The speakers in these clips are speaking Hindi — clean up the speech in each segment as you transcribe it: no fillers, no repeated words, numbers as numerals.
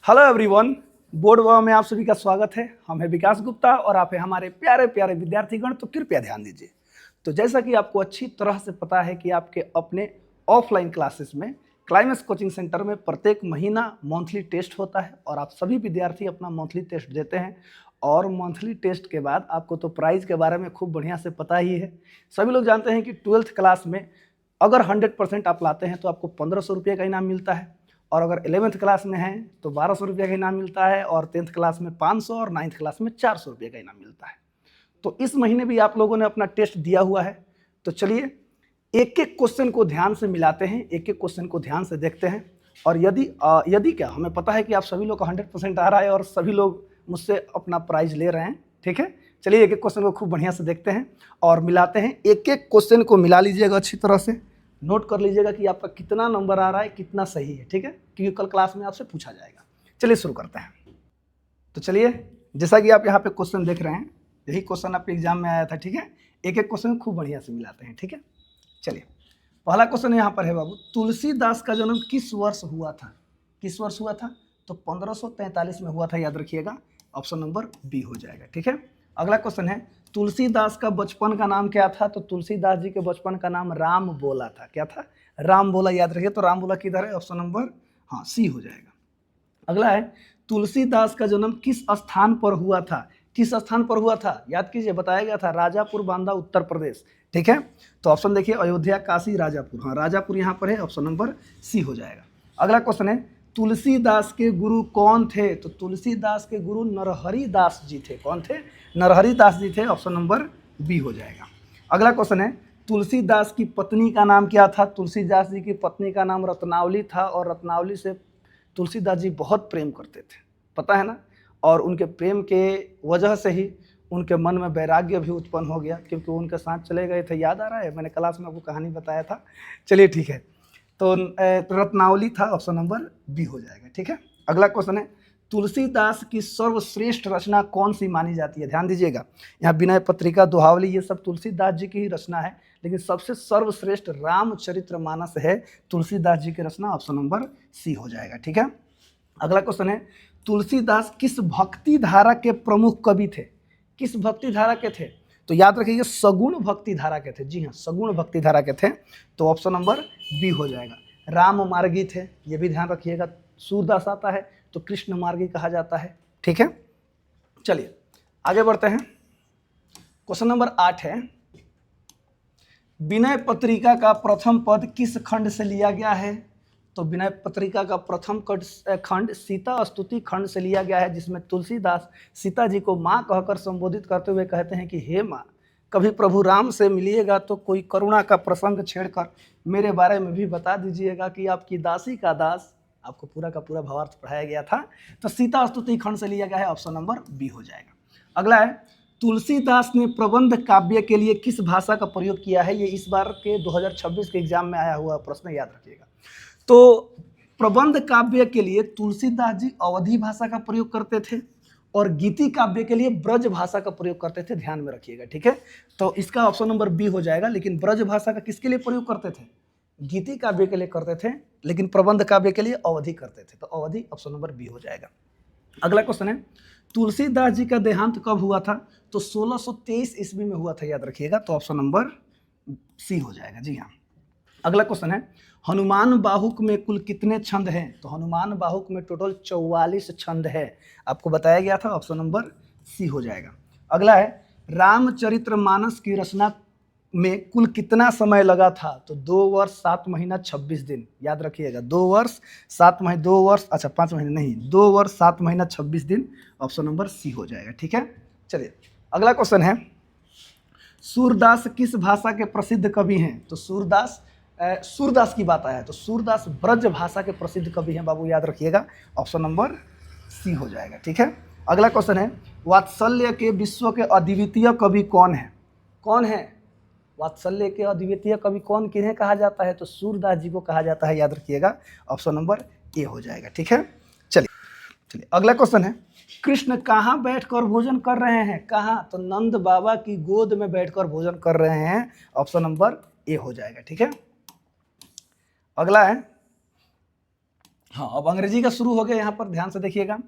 हेलो एवरीवन, बोर्ड व में आप सभी का स्वागत है। हम हैं विकास गुप्ता और आप हैं हमारे प्यारे प्यारे विद्यार्थीगण। तो कृपया ध्यान दीजिए। तो जैसा कि आपको अच्छी तरह से पता है कि आपके अपने ऑफलाइन क्लासेस में क्लाइमेक्स कोचिंग सेंटर में प्रत्येक महीना मंथली टेस्ट होता है और आप सभी विद्यार्थी अपना मंथली टेस्ट देते हैं। और मंथली टेस्ट के बाद आपको तो प्राइज के बारे में खूब बढ़िया से पता ही है। सभी लोग जानते हैं कि 12th क्लास में अगर 100% आप लाते हैं तो आपको 1500 रुपये का इनाम मिलता है, और अगर 11th क्लास में है तो 1200 रुपये का इनाम मिलता है, और 10th क्लास में 500 और 9th क्लास में 400 रुपये का इनाम मिलता है। तो इस महीने भी आप लोगों ने अपना टेस्ट दिया हुआ है। तो चलिए एक एक क्वेश्चन को ध्यान से मिलाते हैं, एक एक क्वेश्चन को ध्यान से देखते हैं। और यदि क्या हमें पता है कि आप सभी लोग का 100% आ रहा है और सभी लोग मुझसे अपना प्राइज ले रहे हैं, ठीक है। चलिए एक एक क्वेश्चन को खूब बढ़िया से देखते हैं और मिलाते हैं। एक एक क्वेश्चन को मिला लीजिएगा, अच्छी तरह से नोट कर लीजिएगा कि आपका कितना नंबर आ रहा है, कितना सही है, ठीक है, क्योंकि कल क्लास में आपसे पूछा जाएगा। चलिए शुरू करते हैं। तो चलिए, जैसा कि आप यहाँ पे क्वेश्चन देख रहे हैं, यही क्वेश्चन आपके एग्जाम में आया था, ठीक है। एक एक क्वेश्चन खूब बढ़िया से मिलाते हैं, ठीक है। चलिए पहला क्वेश्चन यहाँ पर है बाबू, तुलसीदास का जन्म किस वर्ष हुआ था? किस वर्ष हुआ था? तो 1543 में हुआ था, याद रखिएगा। ऑप्शन नंबर बी हो जाएगा, ठीक है। अगला क्वेश्चन है, तुलसीदास का बचपन का नाम क्या था? तो तुलसीदास जी के बचपन का नाम राम बोला था। क्या था? राम बोला, याद रखिए। तो राम बोला किधर है? ऑप्शन नंबर सी हो जाएगा। अगला है, तुलसीदास का जन्म किस स्थान पर हुआ था? किस स्थान पर हुआ था? याद कीजिए, बताया गया था राजापुर बांदा, उत्तर प्रदेश, ठीक है। तो ऑप्शन देखिए, अयोध्या, काशी, राजापुर। राजापुर यहाँ पर है, ऑप्शन नंबर सी हो जाएगा। अगला क्वेश्चन है, तुलसीदास के गुरु कौन थे? तो तुलसीदास के गुरु नरहरि दास जी थे। कौन थे? नरहरि दास जी थे, ऑप्शन नंबर बी हो जाएगा। अगला क्वेश्चन है, तुलसीदास की पत्नी का नाम क्या था? तुलसीदास जी की पत्नी का नाम रत्नावली था, और रत्नावली से तुलसीदास जी बहुत प्रेम करते थे, पता है ना। और उनके प्रेम के वजह से ही उनके मन में वैराग्य भी उत्पन्न हो गया, क्योंकि उनके साथ चले गए थे। याद आ रहा है, मैंने क्लास में आपको कहानी बताया था। चलिए ठीक है, तो रत्नावली था, ऑप्शन नंबर बी हो जाएगा, ठीक है। अगला क्वेश्चन है, तुलसीदास की सर्वश्रेष्ठ रचना कौन सी मानी जाती है? ध्यान दीजिएगा, यहाँ विनय पत्रिका, दोहावली, ये सब तुलसीदास जी की ही रचना है, लेकिन सबसे सर्वश्रेष्ठ रामचरितमानस है तुलसीदास जी की रचना, ऑप्शन नंबर सी हो जाएगा, ठीक है। अगला क्वेश्चन है, तुलसीदास किस भक्ति धारा के प्रमुख कवि थे? किस भक्ति धारा के थे? तो याद रखिए, सगुण भक्ति धारा के थे। जी हाँ, सगुण भक्ति धारा के थे, तो ऑप्शन नंबर बी हो जाएगा। राम मार्गी थे, ये भी ध्यान रखिएगा। सूरदास आता है तो कृष्ण मार्गी कहा जाता है, ठीक है। चलिए आगे बढ़ते हैं। क्वेश्चन नंबर 8 है, विनय पत्रिका का प्रथम पद किस खंड से लिया गया है? तो विनय पत्रिका का प्रथम खंड सीता स्तुति खंड से लिया गया है, जिसमें तुलसीदास सीता जी को माँ कहकर संबोधित करते हुए कहते हैं कि हे माँ, कभी प्रभु राम से मिलिएगा तो कोई करुणा का प्रसंग छेड़कर मेरे बारे में भी बता दीजिएगा कि आपकी दासी का दास। आपको पूरा का पूरा भावार्थ पढ़ाया गया था। तो सीता स्तुति खंड से लिया गया है, ऑप्शन नंबर बी हो जाएगा। अगला है, तुलसीदास ने प्रबंध काव्य के लिए किस भाषा का प्रयोग किया है? ये इस बार के 2026 के एग्जाम में आया हुआ प्रश्न, याद रखिएगा। तो प्रबंध काव्य के लिए तुलसीदास जी अवधी भाषा का प्रयोग करते थे, और गीति काव्य के लिए ब्रज भाषा का प्रयोग करते थे, ध्यान में रखिएगा, ठीक है। तो इसका ऑप्शन नंबर बी हो जाएगा। लेकिन ब्रज भाषा का किसके लिए प्रयोग करते थे? गीति काव्य के लिए करते थे, लेकिन प्रबंध काव्य के लिए अवधि करते थे, तो अवधि ऑप्शन नंबर बी हो जाएगा। अगला क्वेश्चन है, तुलसीदास जी का देहांत कब हुआ था? तो 1623 ईस्वी में हुआ था, याद रखिएगा। तो ऑप्शन नंबर सी हो जाएगा, जी हाँ। अगला क्वेश्चन है, हनुमान बाहुक में कुल कितने छंद हैं? तो हनुमान बाहुक में टोटल 44 छंद है, आपको बताया गया था, ऑप्शन नंबर सी हो जाएगा। अगला है, रामचरितमानस की रचना में कुल कितना समय लगा था? तो 2 वर्ष 7 महीना 26 दिन, याद रखिएगा। 2 वर्ष 7 महीने, 2 वर्ष, अच्छा 5 महीने नहीं, 2 वर्ष 7 महीना 26 दिन, ऑप्शन नंबर सी हो जाएगा, ठीक है। चलिए अगला क्वेश्चन है, सूरदास किस भाषा के प्रसिद्ध कवि हैं? तो सूरदास की बात आया है, तो सूरदास ब्रज भाषा के प्रसिद्ध कवि हैं बाबू, याद रखिएगा। ऑप्शन नंबर सी हो जाएगा, ठीक है। अगला क्वेश्चन है, वात्सल्य के विश्व के अद्वितीय कवि कौन है? कौन है वात्सल्य के अद्वितीय कवि? कौन किन्हें कहा जाता है? तो सूरदास जी को कहा जाता है, याद रखिएगा। ऑप्शन नंबर ए हो जाएगा, ठीक है। चलिए अगला क्वेश्चन है, कृष्ण कहाँ बैठकर भोजन कर रहे हैं? कहाँ? तो नंद बाबा की गोद में बैठकर भोजन कर रहे हैं, ऑप्शन नंबर ए हो जाएगा, ठीक है। अगला है, हाँ, अब अंग्रेजी का शुरू हो गया, यहाँ पर ध्यान से देखिएगा।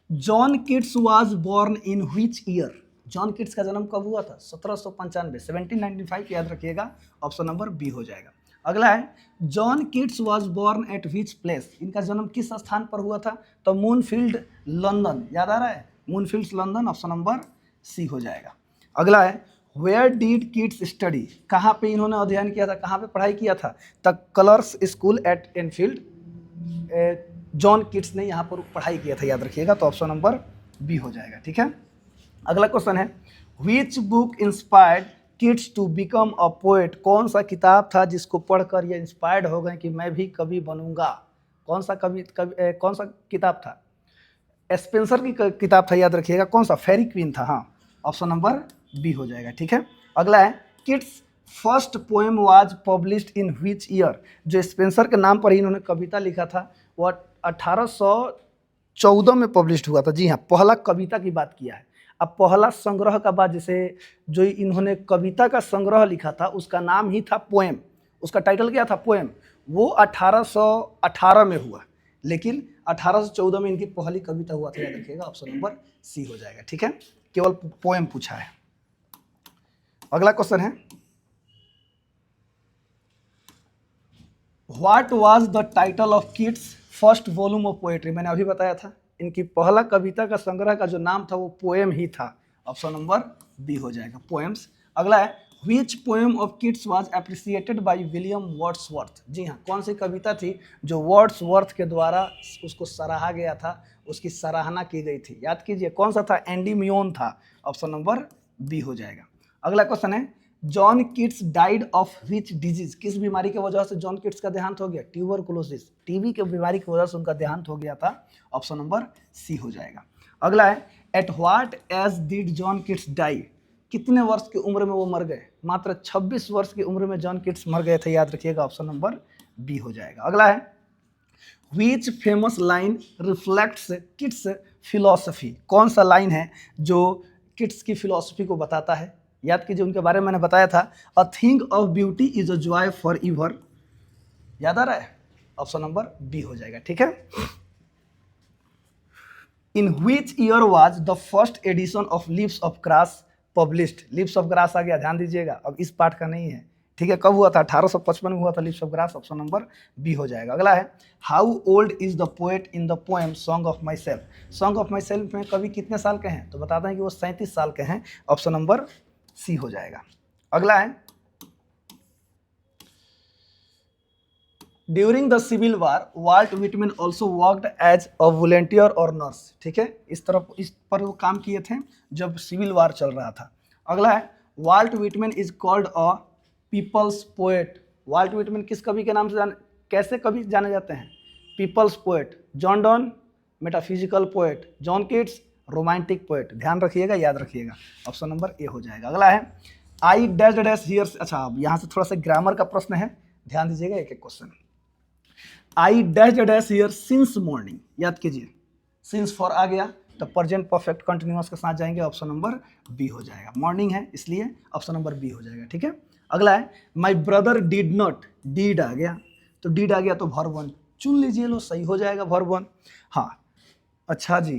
John Keats was born in which year? John Keats का जन्म कब हुआ था? 1795, 1795, याद रखिएगा, ऑप्शन नंबर बी हो जाएगा। अगला है, John Keats was born at which place? इनका जन्म किस स्थान पर हुआ था? तो मूनफील्ड, लंदन, याद आ रहा है, मूनफील्ड, लंदन, ऑप्शन नंबर सी हो जाएगा। अगला है, वेयर डिड किट्स स्टडी? कहाँ पे इन्होंने अध्ययन किया था, कहाँ पे पढ़ाई किया था? The colours school eight Enfield, John Keats ने यहाँ पर पढ़ाई किया था, याद रखिएगा, तो ऑप्शन नंबर बी हो जाएगा। ठीक है, अगला क्वेश्चन है, which book inspired Keats to become a poet? कौन सा किताब था जिसको पढ़कर ये इंस्पायर्ड हो गए कि मैं भी कवि बनूंगा? कौन सा कौन सा किताब था? स्पेंसर की किताब था, याद रखिएगा। कौन सा? फेरी क्वीन था, हाँ, ऑप्शन नंबर बी हो जाएगा। ठीक है, अगला है, kids first poem was published in which year? जो स्पेंसर के नाम पर ही इन्होंने कविता लिखा था वो 1814 में पब्लिश्ड हुआ था। जी हाँ, पहला कविता की बात किया है। अब पहला संग्रह का बाद, जैसे जो इन्होंने कविता का संग्रह लिखा था उसका नाम ही था पोएम, उसका टाइटल क्या था? पोएम। वो 1818 में हुआ, लेकिन 1814 में इनकी पहली कविता हुआ था, याद रखिएगा, ऑप्शन नंबर सी हो जाएगा। ठीक है, केवल पोएम पूछा है। अगला क्वेश्चन है, what was the title of Keats first volume of poetry? मैंने अभी बताया था, इनकी पहला कविता का संग्रह का जो नाम था वो पोएम ही था, ऑप्शन नंबर बी हो जाएगा, पोएम्स। अगला है, which poem of Keats was appreciated by William Wordsworth? जी हाँ, कौन सी कविता थी जो वर्ड्सवर्थ के द्वारा उसको सराहा गया था, उसकी सराहना की गई थी? याद कीजिए, कौन सा था? एंडीमियोन था, ऑप्शन नंबर बी हो जाएगा। अगला क्वेश्चन है, John kits died of which disease? किस बीमारी की वजह से जॉन किट्स का देहांत हो गया? ट्यूबरकुलोसिस, टीबी की बीमारी की वजह से उनका देहांत हो गया था, ऑप्शन नंबर सी हो जाएगा। अगला है, at what age did John Keats die? कितने वर्ष की उम्र में वो मर गए? मात्र 26 वर्ष की उम्र में जॉन किट्स मर गए थे, याद रखिएगा, ऑप्शन नंबर बी हो जाएगा। अगला है, which famous line reflects Keats philosophy? कौन सा लाइन है जो किट्स की फिलॉसफी को बताता है? याद कीजिए, उनके बारे में मैंने बताया था, a thing of beauty is a joy for ever, याद आ रहा है, ऑप्शन नंबर बी हो जाएगा। ठीक है, in which year was the first edition of Leaves of Grass published? Leaves of Grass आ गया, ध्यान दीजिएगा, अब इस पार्ट का नहीं है। ठीक है, कब हुआ था? 1855 में हुआ था Leaves of Grass, option number B हो जाएगा। अगला है, how old is the poet in the poem Song of Myself? Song of Myself में कवि कितने साल के हैं? तो बताते हैं कि वो 37 साल के हैं, ऑप्शन नंबर सी हो जाएगा। अगला है, during the Civil War Walt Whitman also worked as a volunteer और नर्स? ठीक है, इस पर वो काम किए थे जब सिविल वार चल रहा था। अगला है, Walt Whitman is called a people's poet? Walt Whitman किस कवि के नाम से कैसे कवि जाने जाते हैं? People's poet. John Donne metaphysical poet, John Keats romantic poet. ध्यान रखिएगा, याद रखिएगा, ऑप्शन नंबर ए हो जाएगा। अगला है, आई डैश डैश हियर। अच्छा, अब यहाँ से थोड़ा सा ग्रामर का प्रश्न है, ध्यान दीजिएगा, एक एक question. I dash dash here since morning, याद कीजिए, सिंस फॉर आ गया तो प्रेजेंट परफेक्ट कंटिन्यूअस के साथ जाएंगे, ऑप्शन नंबर बी हो जाएगा। मॉर्निंग है इसलिए ऑप्शन नंबर बी हो जाएगा। ठीक है, अगला है, my brother did not, did आ गया, तो डीड आ गया तो वर्ब वन चुन लीजिए, लो सही हो जाएगा, वर्ब वन। हाँ, अच्छा जी,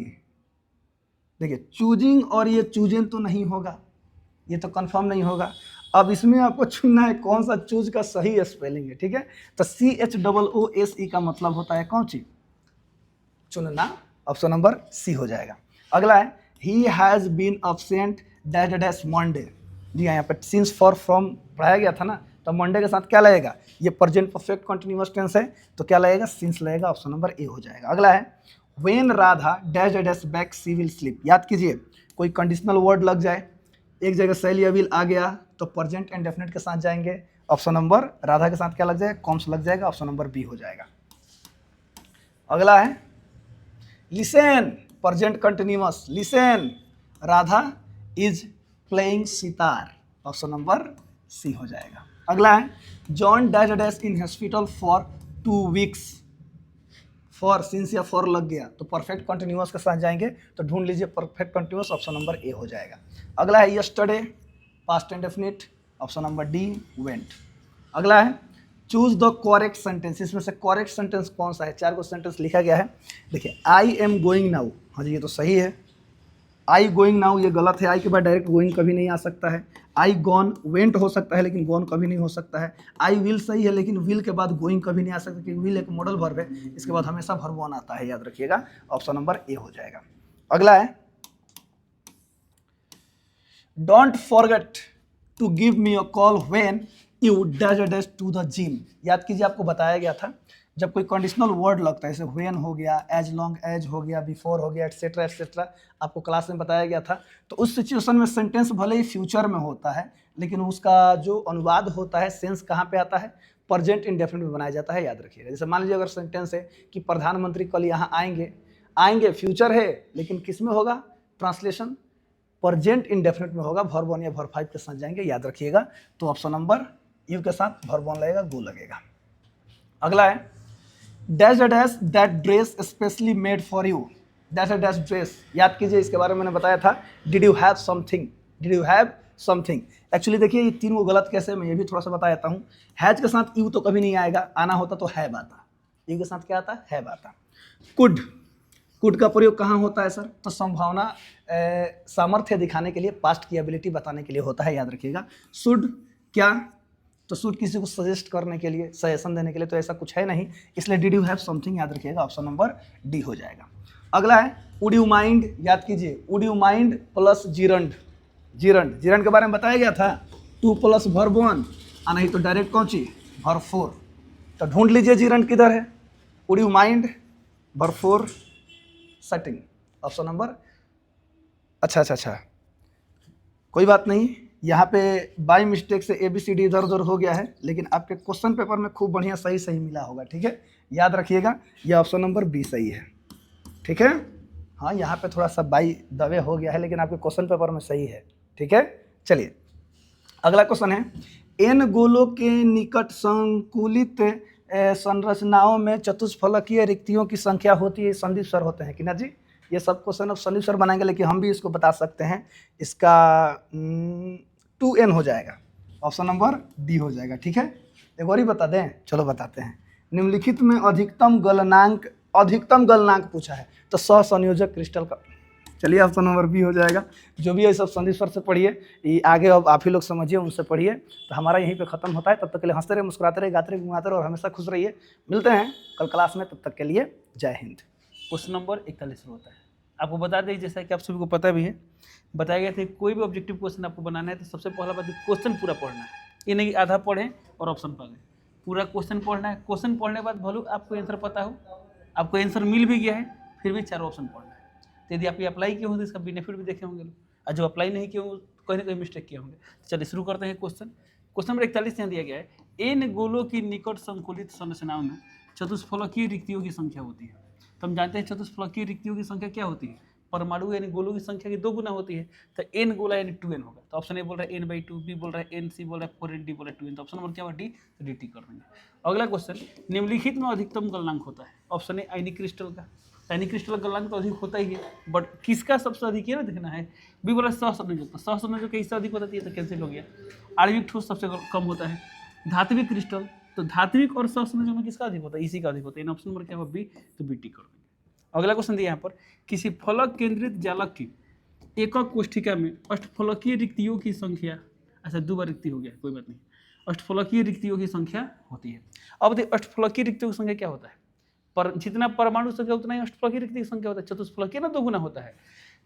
देखिए, चूजिंग और ये चूजेन तो नहीं होगा, ये तो कंफर्म नहीं होगा। अब इसमें आपको चुनना है कौन सा चूज का सही स्पेलिंग है। ठीक है, तो CHOOSE का मतलब होता है कौन सी? चुनना, ऑप्शन नंबर सी हो जाएगा। अगला है, he has been absent dash dash Monday. जी हाँ, यहाँ पे सिंस फॉर फ्रॉम पढ़ाया गया था ना, तो मंडे के साथ क्या लगेगा? ये प्रेजेंट परफेक्ट कंटिन्यूअस टेंस है, तो क्या लगेगा? सिंस लगेगा, ऑप्शन नंबर ए हो जाएगा। अगला है, when Radha dash dash back she will sleep. याद कीजिए, कोई कंडीशनल वर्ड लग जाए, एक जगह सैली विल आ गया तो प्रेजेंट इंडेफिनिट के साथ जाएंगे, ऑप्शन नंबर राधा के साथ क्या लग जाएगा? कॉम्स लग जाएगा, ऑप्शन नंबर बी हो जाएगा। अगला है, listen present continuous, listen Radha is playing sitar, option number C हो जाएगा। अगला है, John dash dash in hospital for 2 weeks. For, since या फॉर लग गया तो परफेक्ट कंटिन्यूअस के साथ जाएंगे, तो ढूंढ लीजिए perfect continuous, option number A हो जाएगा। अगला है, yesterday past indefinite, option number D went. अगला है, चूज द करेक्ट सेंटेंस, इसमें से करेक्ट सेंटेंस कौन सा है? 4 को सेंटेंस लिखा गया है। देखिए आई एम गोइंग नाउ, हाँ जी ये तो सही है। आई गोइंग नाउ ये गलत है, आई के बाद डायरेक्ट गोइंग कभी नहीं आ सकता है। आई गॉन वेंट हो सकता है लेकिन गॉन कभी नहीं हो सकता है। आई विल सही है लेकिन विल के बाद गोइंग कभी नहीं आ सकता क्योंकि विल एक मॉडल वर्ब है, इसके बाद हमेशा वर्ब वन आता है, याद रखिएगा। ऑप्शन नंबर ए हो जाएगा। अगला है don't forget to give me a call when you dash dash to the gym. याद कीजिए आपको बताया गया था जब कोई कंडीशनल वर्ड लगता है, जैसे व्हेन हो गया, एज लॉन्ग एज हो गया, बिफोर हो गया, एटसेट्रा एटसेट्रा, आपको क्लास में बताया गया था। तो उस सिचुएशन में सेंटेंस भले ही फ्यूचर में होता है लेकिन उसका जो अनुवाद होता है सेंस कहाँ पे आता है? प्रेजेंट इंडेफिनिट में बनाया जाता है, याद रखिएगा। जैसे मान लीजिए अगर सेंटेंस है कि प्रधानमंत्री कल यहाँ आएंगे, आएंगे फ्यूचर है लेकिन किस में होगा? ट्रांसलेशन प्रेजेंट इंडेफिनिट में होगा, वर्ब 1 या वर्ब 5 के साथ जाएंगे, याद रखिएगा। तो ऑप्शन नंबर यू के साथ वर्ब 1 लगेगा, गो लगेगा। अगला है dash dash that dress specially made for you. Dash dash dress, याद कीजिए इसके बारे में मैंने बताया था। Did you have something, did you have something. Actually देखिए ये 3 को गलत कैसे, मैं ये भी थोड़ा सा बता देता हूँ। हैज के साथ यू तो कभी नहीं आएगा, आना होता तो हैव आता। यू के साथ क्या आता? हैव आता। कुड, कुड का प्रयोग कहाँ होता है सर? तो संभावना सामर्थ्य दिखाने के लिए, पास्ट की एबिलिटी बताने के लिए होता है, याद रखिएगा। शुड क्या? तो शुड किसी को सजेस्ट करने के लिए, सजेशन देने के लिए, तो ऐसा कुछ है नहीं, इसलिए डिड यू हैव समथिंग, याद रखिएगा। ऑप्शन नंबर डी हो जाएगा। अगला है वुड यू माइंड, याद कीजिए would you mind plus gerund. Gerund, gerund के बारे में बताया गया था, 2 प्लस वर्ब 1, और नहीं तो डायरेक्ट कौन सी? वर्ब 4। तो ढूंढ लीजिए जीरंड किधर है। Would you mind verb 4 setting, option number. अच्छा, कोई बात नहीं, यहाँ पे बाई मिस्टेक से ABCD इधर उधर हो गया है, लेकिन आपके क्वेश्चन पेपर में खूब बढ़िया सही मिला होगा, ठीक है। याद रखिएगा यह ऑप्शन नंबर बी सही है, ठीक है। हाँ यहाँ पे थोड़ा सा बाई दबे हो गया है लेकिन आपके क्वेश्चन पेपर में सही है, ठीक है। चलिए अगला क्वेश्चन है एन गोलों के निकट संकुलित संरचनाओं में चतुष्फलकीय रिक्तियों की संख्या होती है, संदीप सर होते हैं कि ना जी। ये सब क्वेश्चन अब संदीप सर बनाएंगे लेकिन हम भी इसको बता सकते हैं। इसका 2n हो जाएगा, ऑप्शन नंबर डी हो जाएगा, ठीक है। एक और ही बता दें, चलो बताते हैं। निम्नलिखित में अधिकतम गलनांक पूछा है तो सहसंयोजक क्रिस्टल का, चलिए ऑप्शन नंबर बी हो जाएगा। जो भी है सब संदीप सर से पढ़िए, ये आगे अब आप ही लोग समझिए, उनसे पढ़िए। तो हमारा यहीं पे खत्म होता है, तब तक के लिए हंसते रहे, मुस्कुराते रहे, गाते रहे, घुमाते रहे और हमेशा खुश रहिए। मिलते हैं कल क्लास में, तब तक के लिए जय हिंद। क्वेश्चन नंबर 41 होता है। आपको बता दें, जैसा कि आप सभी को पता भी है, बताया गया था कोई भी ऑब्जेक्टिव क्वेश्चन आपको बनाना है तो सबसे पहला बात क्वेश्चन पूरा पढ़ना है। ये नहीं आधा पढ़ें और ऑप्शन पढ़ें, पूरा क्वेश्चन पढ़ना है। क्वेश्चन पढ़ने के बाद भले आपको आंसर पता हो, आपको आंसर मिल भी गया है, फिर भी 4 ऑप्शन पढ़ना है। तो यदि आप ये अप्लाई किए होंगे तो इसका बेनिफिट भी देखे होंगे, और जो अप्लाई नहीं किए होंगे तो कहीं ना कहीं मिस्टेक किए होंगे। चलिए शुरू करते हैं क्वेश्चन। क्वेश्चन नंबर 41 यहाँ दिया गया है एन गोलों की निकट संकुलित संरचनाओं में चतुष्फलकीय रिक्तियों की संख्या होती है। तो हम जानते हैं चतुष्फलकीय रिक्तियों की संख्या क्या होती है? परमाणु यानी गोलों की संख्या की 2 गुना होती है। तो n गोला यानी 2n होगा। तो ऑप्शन ए बोल रहा है n/2, बी बोल रहा है n, सी बोल रहा है 4n, डी बोल रहा है 2n। तो ऑप्शन नंबर क्या होगा? डी। तो डी टी कर देंगे। अगला क्वेश्चन, निम्नलिखित में अधिकतम गलनांक होता है। ऑप्शन ए आयनिक क्रिस्टल का। आयनिक क्रिस्टल का गलनांक तो अधिक होता ही है, बट किसका सबसे अधिक है ना देखना है। बी बोल रहा है सहसंयोजक। तो सहसंयोजक का इससे अधिक होता है तो कैंसिल हो गया। आणविक ठोस सबसे कम होता है। धात्विक क्रिस्टल, तो धात्विक और सहसंयोजक में किसका अधिक होता है? इसी का अधिक होता है। ऑप्शन नंबर क्या होगा? बी। तो बी टी कर देंगे। अगला क्वेश्चन दिया यहाँ पर, किसी फलक केंद्रित जालक की एकक कोष्ठिका में अष्टफलकीय रिक्तियों की संख्या, अच्छा 2 बार रिक्ति हो गया, कोई बात नहीं, अष्टफलकीय रिक्तियों की संख्या होती है। अब देखिए अष्टफलकीय रिक्तियों की संख्या क्या होता है? पर जितना परमाणु संख्या उतना ही अष्टफलकीय रिक्ति की संख्या होता है। चतुष्फलकीय ना 2 गुना होता है।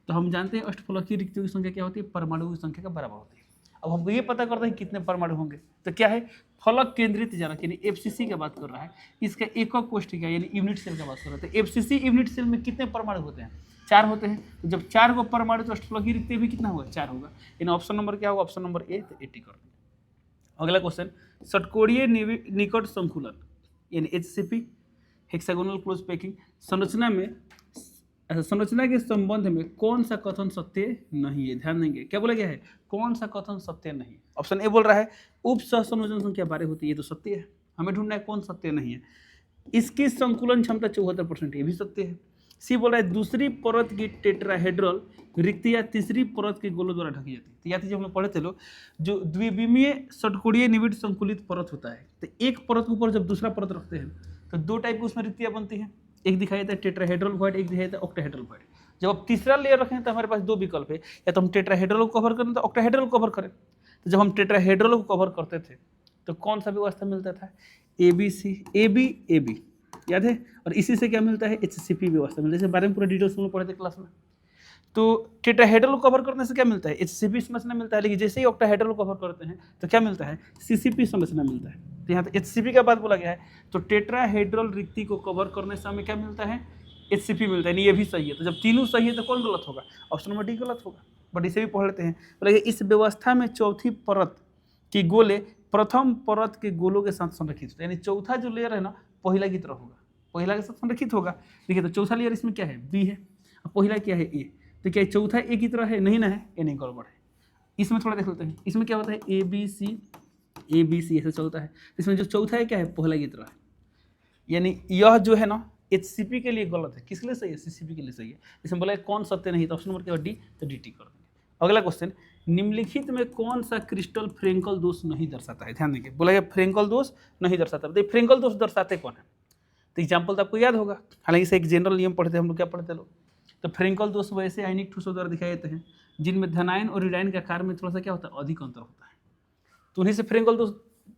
तो हम जानते हैं अष्टफलकीय रिक्तियों की संख्या क्या होती है? परमाणु की संख्या का बराबर होती है। अब हमको ये पता करते हैं कितने परमाणु होंगे। तो क्या है? फलक केंद्रित जालक यानी FCC का बात कर रहा है। इसका एकक कोष्ठिका यानी यूनिट सेल का बात कर रहा है। तो FCC यूनिट सेल में कितने परमाणु होते हैं? 4 होते हैं। तो जब 4 को परमाणु तो अष्टफलकीय रिक्ति भी कितना होगा? 4 होगा। इन ऑप्शन नंबर क्या होगा? Option number A. तो 80 कर देंगे। अगला क्वेश्चन, षटकोणीय निकट संकुलन यानी HCP हेक्सागोनल क्लोज पैकिंग संरचना में, संरचना के संबंध में कौन सा कथन सत्य नहीं है? ध्यान देंगे क्या बोला गया है? कौन सा कथन सत्य नहीं है? ऑप्शन ए बोल रहा है उप सहसंयोजन संख्या 12 होती है, ये तो सत्य है। हमें ढूंढना है कौन सत्य नहीं है। इसकी संकुलन क्षमता 74%, ये भी सत्य है। सी बोल रहा है दूसरी परत की टेट्राहेड्रल रिक्तियाँ तीसरी परत के गोलों द्वारा ढकी जाती है। तो याद कीजिए हम लोग पढ़े थे लोग, जो द्विविमीय षटकोणीय निविड संकुलित परत होता है, तो एक परत के ऊपर जब दूसरा परत रखते हैं तो दो टाइप की उसमें रिक्तियाँ बनती हैं, एक दिखाई देता है टेट्राहेड्रल वॉइड, एक दिखाई देता है ऑक्टाहेड्रल वॉइड। जब आप तीसरा लेयर रखें तो हमारे पास दो विकल्प है, या तो हम टेट्राहेड्रल को कवर करें तो ऑक्टाहेड्रल को कवर करें। तो जब हम टेट्राहेड्रल को कवर करते थे तो कौन सा व्यवस्था मिलता था, A B C, A B याद है, और इसी से क्या मिलता है, HCP व्यवस्था मिलता है। इसके बारे में पूरा डिटेल्स हम लोग पढ़े थे क्लास में। तो टेट्राहेड्रल को कवर करने से क्या मिलता है, HCP संरचना मिलता है, लेकिन जैसे ही ऑक्टाहेड्रल को कवर करते हैं तो क्या मिलता है, CCP संरचना मिलता है। तो यहाँ पे HCP का बात बोला गया है, तो टेट्राहेड्रल रिक्ति को कवर करने से हमें क्या मिलता है, HCP मिलता है। ये भी सही है, तो जब तीनों सही है तो कौन गलत होगा, ऑप्शन नंबर डी गलत होगा। बट इसे भी पढ़ लेते हैं। बोले इस व्यवस्था में चौथी परत की गोले प्रथम परत के गोलों के साथ संरक्षित होता है, यानी चौथा जो लेयर है ना पहला की तरह होगा, पहला के साथ संरक्षित होगा। देखिए तो चौथा लेयर इसमें क्या है, बी है, और पहला क्या है, ए। तो क्या चौथा ए की तरह है, नहीं ना है, ए नहीं गड़बड़ है। इसमें थोड़ा देख लेते हैं, इसमें क्या होता है, ए बी सी ऐसे चलता है। इसमें जो चौथा है क्या है, पहला की तरह है, यानी यह जो है ना HCP के लिए गलत है, किस लिए सही है, CCP के लिए सही है। इसमें बोला कौन सत्य नहीं, तो ऑप्शन नंबर क्या है, डी, तो DT कर देंगे। अगला क्वेश्चन, निम्नलिखित में कौन सा क्रिस्टल फ्रेंकल दोष नहीं दर्शाता है, ध्यान देंगे। बोला गया फ्रेंकल दोष नहीं दर्शाता, बताइए फ्रेंकल दोष दर्शाते कौन है। तो एग्जाम्पल तो आपको याद होगा, हालांकि इसे एक जनरल नियम पढ़ते हैं हम लोग, क्या पढ़ते लोग, तो फ्रेंकल दोष वैसे आयनिक ठोसों द्वारा दिखाए जाते हैं जिनमें धनायन और ऋणायन के आकार में थोड़ा सा क्या होता है, अधिक अंतर होता है, तो उन्हीं से फ्रेंकल दोष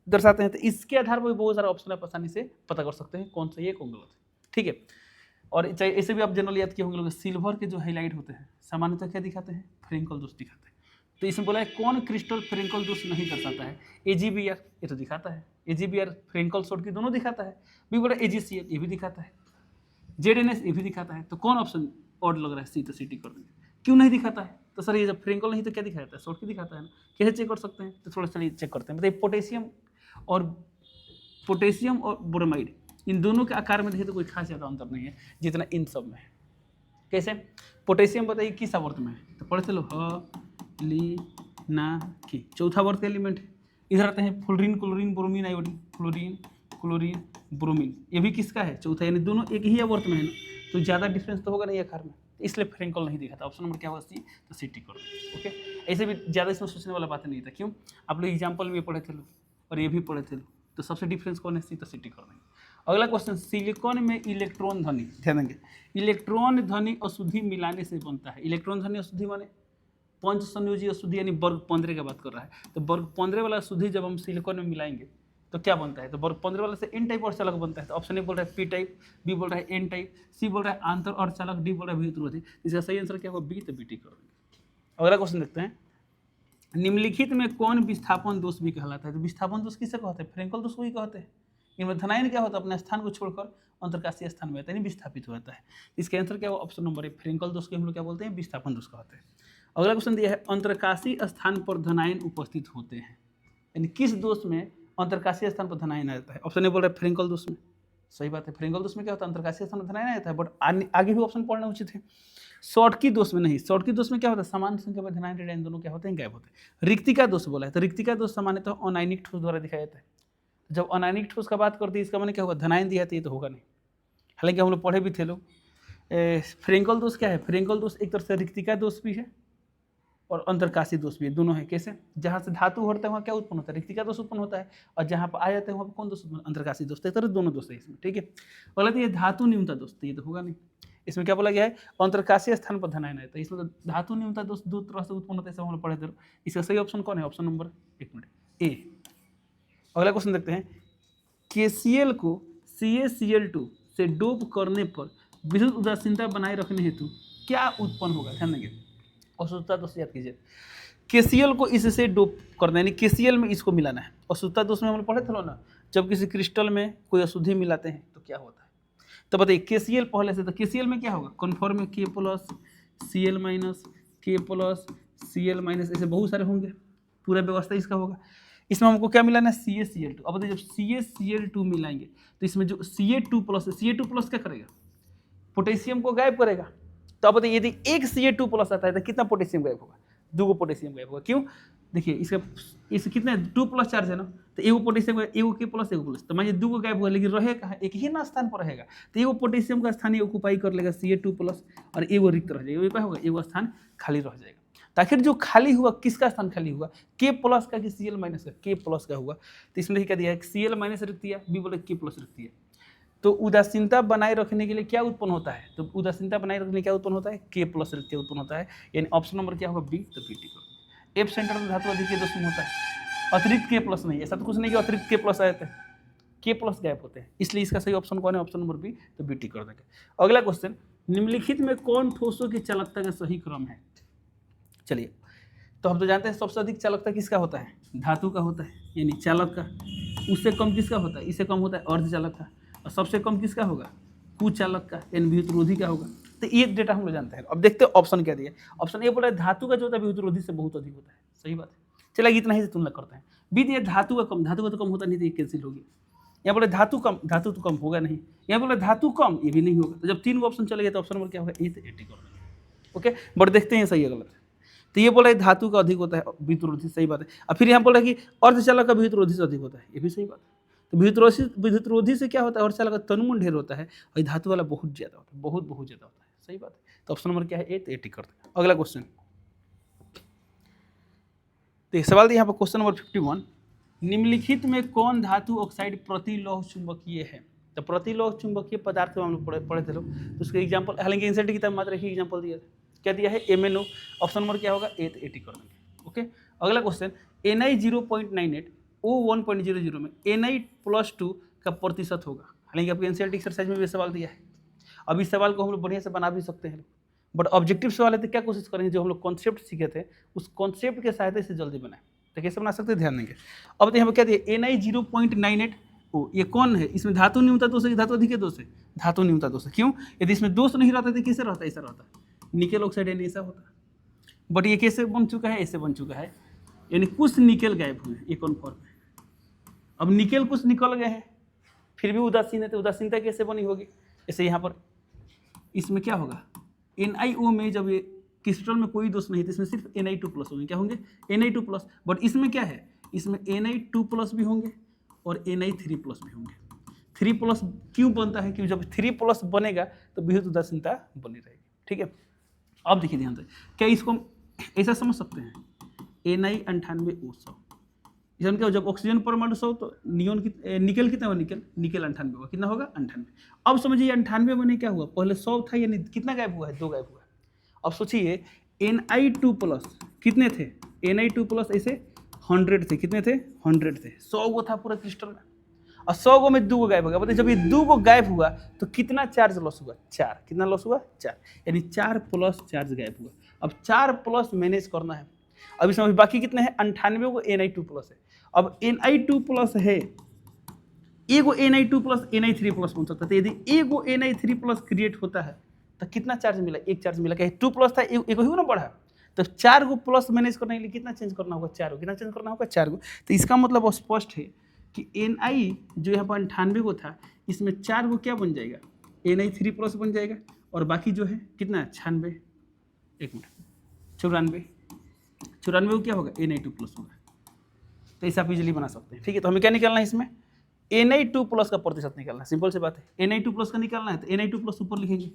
दर्शाते हैं। तो इसके आधार पर बहुत सारा ऑप्शन आप आसानी से पता कर सकते हैं कौन सही है कौन गलत है, ठीक है। और चाहे ऐसे भी आप जनरल याद किए होंगे लोग, सिल्वर के जो हाईलाइट होते हैं सामान्यतः क्या दिखाते हैं, फ्रेंकल दोष दिखाते हैं। तो इसमें बोला है कौन क्रिस्टल फ्रेंकल दोष नहीं दर्शाता है, AgBr ये तो दिखाता है, AgBr फ्रेंकल सोड की दोनों दिखाता है, भी बोला AgCl ये भी दिखाता है, ZnS ये भी दिखाता है। तो कौन ऑप्शन ऑड लग रहा है, सी, तो CT कर देंगे। क्यों नहीं दिखाता है, तो सर ये जब फ्रेंकल नहीं तो क्या दिखाता है, सोड की दिखाता है ना, कैसे चेक कर सकते हैं, तो थोड़ा चलिए चेक करते हैं। बताइए पोटेशियम और ब्रोमाइड इन दोनों के आकार में देखिए तो कोई खास ज़्यादा अंतर नहीं है जितना इन सब में है। कैसे, पोटेशियम बताइए किस आवर्त में है, तो पढ़ते लो ली ना की, चौथा वर्त का एलिमेंट है। इधर आते हैं fluorine chlorine bromine iodine, fluorine chlorine bromine, ये भी किसका है, चौथा, यानी दोनों एक ही आवर्त में है ना, तो ज़्यादा डिफरेंस तो होगा नहीं आकार में, इसलिए फ्रेंकल नहीं दिखाता। ऑप्शन नंबर क्या होगा, सी, तो CT कर दो। ओके, ऐसे भी ज़्यादा इसमें सोचने वाला बात नहीं था, क्यों, आप लोग एग्जाम्पल में पढ़े थे लोग और ये भी पढ़े थे लोग, तो सबसे डिफरेंस कौन है, सी, तो CT कर देंगे। अगला क्वेश्चन, सिलिकॉन में इलेक्ट्रॉन ध्वनि, ध्यान देंगे, इलेक्ट्रॉन ध्वनि अशुद्धि मिलाने से बनता है। इलेक्ट्रॉन ध्वनि अशुद्धि माने पंच संयोजी अशुद्धि, यानी वर्ग 15 की बात कर रहा है। तो वर्ग 15 वाला अशुद्धि जब हम सिलिकॉन में मिलाएंगे तो क्या बनता है, तो वर्ग 15 वाला से N टाइप और चालक बनता है। तो ऑप्शन ए बोल रहा है P टाइप, बी बोल रहा है N टाइप, सी बोल रहा है आंतर और चालक, डी बोल रहा है विद्युतरोधी। इसका सही आंसर क्या होगा, बी, तो BT कर देंगे। अगला क्वेश्चन देखते हैं, निम्नलिखित में कौन विस्थापन दोष भी कहलाता है। तो विस्थापन दोष किसे कहते हैं, फ्रेंकल दोष को ही कहते हैं। इनमें धनायन क्या होता है, अपने स्थान को छोड़कर अंतरकाशीय स्थान में आता है, विस्थापित हो जाता है। इसका आंसर क्या होगा, ऑप्शन नंबर ए, फ्रेंकल दोष को हम लोग क्या बोलते हैं, विस्थापन दोष कहते हैं। अगला क्वेश्चन दिया है, अंतरकाशीय स्थान पर धनायन उपस्थित होते हैं, यानी किस दोष में अंतरकाशीय स्थान पर धनायन आता है। ऑप्शन ए बोल रहा है फ्रेंकल दोष में, सही बात है। फ्रेंकल दोष में क्या होता है, अंतरकाशीय स्थान पर धनायन आता है, बट आगे भी ऑप्शन पढ़ना उचित है। शॉर्टकी दोष में नहीं, शॉर्टकी दोष में क्या होता है, समान संख्या में धनायन ऋणायन दोनों क्या होते हैं, गायब होते हैं। रिक्तिका दोष बोला है, तो रिक्तिका दोष सामान्यतः तो अनायनिक ठोस द्वारा दिखाया जाता है। जब अनायनिक ठोस का बात करते हैं इसका माने क्या होगा, धनायन दिया है तो होगा नहीं। हालांकि हम लोग पढ़े भी थे लोग, फ्रेंकल दोष क्या है, फ्रेंकल दोष एक तरह से रिक्तिका दोष भी है और अंतरकाशीय दोष भी है, दोनों है। कैसे, जहाँ से धातु होता है वहाँ क्या उत्पन्न होता है, रिक्तिका दोष उत्पन्न होता है, और जहाँ पर आ जाते हैं वहाँ पर कौन दोष, अंतरकाशीय दोष। एक तरह दोनों दोष है इसमें, ठीक है। बोला तो ये धातु न्यूनता दोष, तो ये तो होगा नहीं। इसमें क्या बोला गया है, अंतरकाशीय स्थान पर धनायन है, तो इसमें तो धातु न्यूनता दोष दो तरह से उत्पन्न होता है, सब हम लोग पढ़े थे। इसका सही ऑप्शन कौन है, ऑप्शन नंबर एक मिनट ए। अगला क्वेश्चन देखते हैं, KCl को CaCl2 से डोप करने पर विद्युत उदासीनता बनाए रखने हेतु क्या उत्पन्न होगा, ध्यान देंगे। अशुद्धता दोष याद कीजिए, KCl को इससे डोप करना, यानी KCl में इसको मिलाना है। अशुद्धता दोष में हम लोग पढ़े थे ना, जब किसी क्रिस्टल में कोई अशुद्धि मिलाते हैं तो क्या होता है। तो बताइए KCl पहले से, तो KCl में क्या होगा, कन्फर्म में K plus Cl minus, K plus Cl minus, ऐसे बहुत सारे होंगे, पूरा व्यवस्था इसका होगा। इसमें हमको क्या मिलाना है, CaCl2। अब बताइए जब CaCl2 मिलाएंगे तो इसमें जो Ca2 प्लस है, Ca2 प्लस क्या करेगा, पोटेशियम को गायब करेगा। तो अब बताइए यदि एक Ca2 प्लस आता है तो कितना पोटेशियम गायब होगा, 2 पोटेशियम गायब होगा। क्यों, देखिए इसके कितने 2 प्लस चार्ज है ना, तो एगो पोटेशियम एगो के प्लस एगो प्लस, तो मान लीजिए 2 गो गायब हुआ, लेकिन रहे कहाँ, एक ही ना स्थान पर रहेगा, तो एगो पोटेशियम का स्थान ये ऑक्यूपाई कर लेगा Ca2 प्लस, और एगो रिक्त रह जाएगा, क्या होगा, एगो स्थान खाली रह जाएगा। तो आखिर जो खाली हुआ किसका स्थान खाली हुआ, के प्लस का कि Cl माइनस का, के प्लस का हुआ। तो इसमें क्या दिया है, Cl माइनस रिक्त दिया, बी बोले के प्लस रिक्त दिया। तो उदासीनता बनाए रखने के लिए क्या उत्पन्न होता है, तो उदासीनता बनाए रखने के लिए क्या उत्पन्न होता है, के प्लस रिक्त उत्पन्न होता है, यानी ऑप्शन नंबर क्या होगा, बी। तो बी टिक कर देंगे। एफ सेंटर में धातु अधिक दोष में होता है, अतिरिक्त के प्लस नहीं, ऐसा तो कुछ नहीं कि अतिरिक्त के प्लस आए थे, के प्लस गायब होते हैं, इसलिए इसका सही ऑप्शन कौन है, ऑप्शन नंबर बी। तो बी टिक कर देंगे। अगला क्वेश्चन, निम्नलिखित में कौन ठोसों की चालकता का सही क्रम है। चलिए, तो हम तो जानते हैं सबसे अधिक चालकता किसका होता है, धातु का होता है, यानी चालक का। उससे कम किसका होता है, इससे कम होता है अर्धचालक का। और सबसे कम किसका होगा, कुचालक का, यानी विद्युतरोधी का होगा। तो ये डेटा हम लोग जानते हैं। अब देखते हैं ऑप्शन क्या दिया। ऑप्शन ए बोला धातु का जो होता है विद्युतरोधी से बहुत अधिक होता है, सही बात है। चलिए इतना ही से तुलना करते हैं। बी दिया धातु का कम, धातु का तो कम होता नहीं, तो ये कैंसिल होगी। यहाँ बोले धातु कम, धातु तो कम होगा नहीं। यहाँ बोले धातु कम, ये भी नहीं होगा। तो जब 3 ऑप्शन चले गए तो ऑप्शन नंबर क्या होगा, ए। तो 80 कर देंगे। ओके, बट देखते हैं सही है गलत। तो ये बोला धातु का अधिक होता है विद्युतरोधी, सही बात है। और फिर यहाँ बोला कि अर्धचालक का विद्युतरोधी से अधिक होता है, ये भी सही बात है। तो विद्युतरोधी से क्या होता है, अर्धचालक का तन्मूल ढेर होता है, और धातु वाला बहुत ज़्यादा होता है, बहुत ज़्यादा होता है, सही बात है। तो ऑप्शन नंबर क्या है, ए। तो 80 करते हैं। अगला क्वेश्चन, तो सवाल यहाँ पर क्वेश्चन नंबर 51, निम्नलिखित में कौन धातु ऑक्साइड प्रतिलोह चुंबकीय है। तो प्रतिलोह चुंबकीय पदार्थ को हम लोग पढ़े थे लोग, तो उसके एग्जाम्पल, हालांकि एनसीईआरटी की किताब मात्र ही एग्जाम्पल दिया था। क्या दिया है, MnO। ऑप्शन नंबर क्या होगा, ए। तो 80 कर देंगे। ओके, अगला क्वेश्चन, Ni 0.98 O 1.00 में Ni+2 का प्रतिशत होगा। हालांकि आपको एनसीईआरटी एक्सरसाइज में भी सवाल दिया है। अब इस सवाल को हम लोग बढ़िया से बना भी सकते हैं, बट ऑब्जेक्टिव सवाल है तो क्या कोशिश करेंगे, जो हम लोग कॉन्सेप्ट सीखे थे उस कॉन्सेप्ट के सहायता से जल्दी बनाए। तो कैसे बना सकते हैं, ध्यान देंगे। अब तो यहाँ पर क्या दिया, Ni 0.98 O, ये कौन है, इसमें धातु न्यूनता दोष है, धातु अधिक दोष है, धातु न्यूनता दोष है। क्यों, यदि इसमें दोष नहीं रहता तो कैसे रहता, ऐसा रहता, निकेल ऑक्साइड यानी ऐसा होता। बट ये कैसे बन चुका है, ऐसे बन चुका है, यानी कुछ निकेल गायब हुए, ये कन्फर्म है। अब निकेल कुछ निकल गए हैं, फिर भी उदासीन है, तो उदासीनता कैसे बनी होगी, ऐसे यहाँ पर इसमें क्या होगा, NiO में जब ये क्रिस्टल में कोई दोष नहीं, तो इसमें सिर्फ Ni2+ होंगे, क्या होंगे, Na2+। बट इसमें क्या है, इसमें Na2+ भी होंगे और Na3+ भी होंगे। 3+ क्यों बनता है, क्योंकि जब 3+ बनेगा तो विद्युत उदासीनता बनी रहेगी। ठीक है, अब देखिए ध्यान से, क्या इसको हम ऐसा समझ सकते हैं, Ni 98O100, इसमें क्या, जब ऑक्सीजन परमाणु 100 तो निकेल कितना होगा, निकेल 98 होगा, कितना होगा, 98। अब समझिए 98 में क्या हुआ, पहले 100 था, यानी कितना गायब हुआ है, 2 गायब हुआ है। अब सोचिए Ni2+ कितने थे, Ni2+ ऐसे 100 थे, कितने थे, 100 थे, 100 गो था पूरा क्रिस्टल में, और 100 गो में 2 गो गायब हो गया। बताइए जब ये 2 गो गायब हुआ तो कितना चार्ज लॉस हुआ, 4। कितना लॉस हुआ, 4, यानी 4+ चार्ज गायब हुआ। अब 4+ मैनेज करना है। अब इसमें बाकी कितने हैं, 98 को Ni2+ है। अब Ni2+ है, एगो Na2+ Na3+ बन सकता है। तो यदि एगो Na3+ क्रिएट होता है तो कितना चार्ज मिला, 1 चार्ज मिला। क्या 2+ था, एगो ही ना बढ़ा, तो 4 गो प्लस मैनेज करने के लिए कितना चेंज करना होगा, 4 गो। कितना चेंज करना होगा, 4 गो। तो इसका मतलब स्पष्ट है कि Ni जो यहाँ पर 98 को था, इसमें 4 गो क्या बन जाएगा, Na3+ बन जाएगा, और बाकी जो है कितना, 96, 1 मिनट, 94 को क्या होगा, Na2+ होगा। तो ऐसा आप इजीली बना सकते हैं। ठीक है, तो हमें क्या निकालना है, इसमें Na2+ का प्रतिशत निकालना है। सिंपल सी बात है, Na2+ का निकालना है तो Na2+ ऊपर लिखेंगे,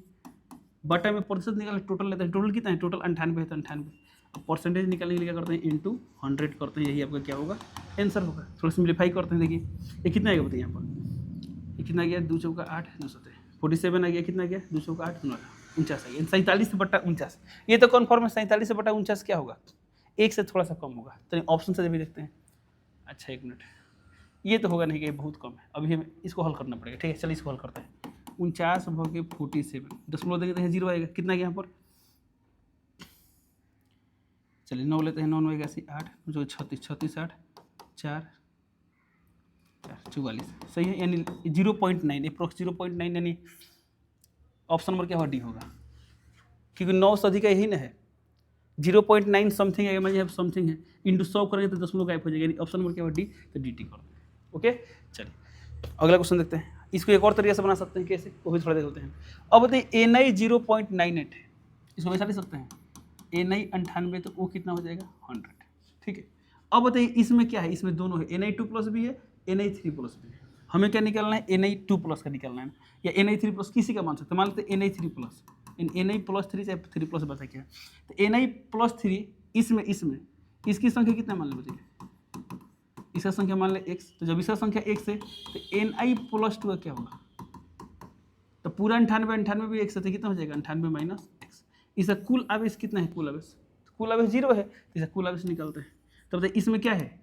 बटा में प्रतिशत निकालना, टोटल लेते हैं, टोटल कितना है, टोटल 98 है, तो 98। अब परसेंटेज निकालने के लिए क्या करते हैं, इंटू 100 करते हैं, यही आपका क्या होगा, आंसर होगा। थोड़ा सिंप्लीफाई करते हैं, देखिए ये कितना आएगा, बताइए यहाँ पर, ये कितना गया, 2 चौका 8, 217, 47 आ गया, कितना गया, 2 चौका 8, 49 आ गया, 47/49। ये तो कन्फर्म है, 47/49 क्या होगा, 1 से थोड़ा सा कम होगा। तो ऑप्शन से भी देखते हैं। अच्छा 1 मिनट, ये तो होगा नहीं कि बहुत कम है, अभी हमें इसको हल करना पड़ेगा। ठीक है, चलिए इसको हल करते हैं। 49/47, दशमलव देंगे तो यहाँ 0 आएगा, कितना गया यहाँ पर, चलिए 9 लेते हैं, 9 में 8, जो 36, 36 8 4 44, सही है, यानी 0.9, अप्रोक्स 0.9, यानी ऑप्शन नंबर क्या होगा, डी होगा, क्योंकि 9 से अधिक यही ना है। 0.9 समथिंग है, मतलब समथिंग है, इंटू 100 करेंगे तो दशमलव गायब हो जाएगा, यानी ऑप्शन नंबर क्या होगा, डी। तो डी टी कर दें। ओके, चलिए अगला क्वेश्चन देखते हैं। इसको एक और तरीके से बना सकते हैं, कैसे, वो भी थोड़ा देखते हैं। अब बताइए Ni 0.98 है, इसको वैसा लिख सकते हैं, Ni 98 तो वो कितना हो जाएगा, 100। ठीक है, अब बताइए इसमें क्या है, इसमें दोनों है, Na2+ भी है, Na3+ भी है। हमें क्या निकालना है, Na2+ का निकालना है या Na3+ किसी का मान सकते हैं। मान लेते हैं Na3+, Na+3 चाहे 3+ बता क्या है, तो Na+3 इसमें इसकी संख्या कितना मान लो बताइए, इसका संख्या मान ले x, तो जब इसका संख्या x है तो Ni+2 का क्या होगा, तो पूरा 98 भी x है तो कितना हो जाएगा 98 - x। इसका कुल आवेश कितना है, कुल आवेश 0 है, तो इसका कुल आवेश निकालते हैं। तो बताइए इसमें क्या है,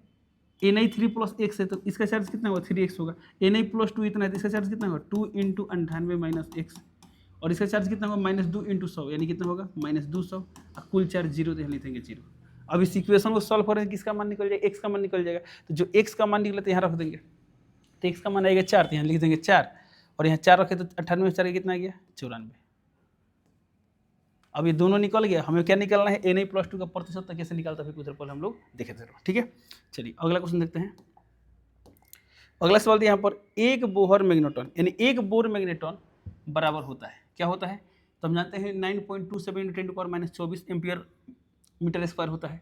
Na3+ x है तो इसका चार्ज कितना होगा 3x होगा, Na+2 इतना है तो इसका चार्ज कितना होगा 2 × 98 - x, और इसका चार्ज कितना होगा -2 × 100 यानी कितना होगा -200, और कुल चार्ज 0 तो यहाँ लिख देंगे 0। अब इस इक्वेशन को सॉल्व करेंगे, किसका मान निकल जाएगा, x का मान निकल जाएगा, तो जो x का मान निकले तो यहाँ रख देंगे, तो x का मान आएगा 4, तो यहाँ लिख देंगे 4, और यहाँ 4 रखे तो 98 में 4 कितना आ गया 94। अब ये दोनों निकल गया, हमें क्या निकालना है, Na+2 का प्रतिशत तक कैसे निकालता है उधर पहले हम लोग देखे थे, ठीक है। चलिए अगला क्वेश्चन देखते हैं। अगला सवाल यहाँ पर एक बोहर मैग्नेट्रॉन यानी एक बोर मैग्नेट्रॉन बराबर होता है, क्या होता है, तो हम जानते हैं 9.27 × 10⁻24 एम्पियर मीटर स्क्वायर होता है।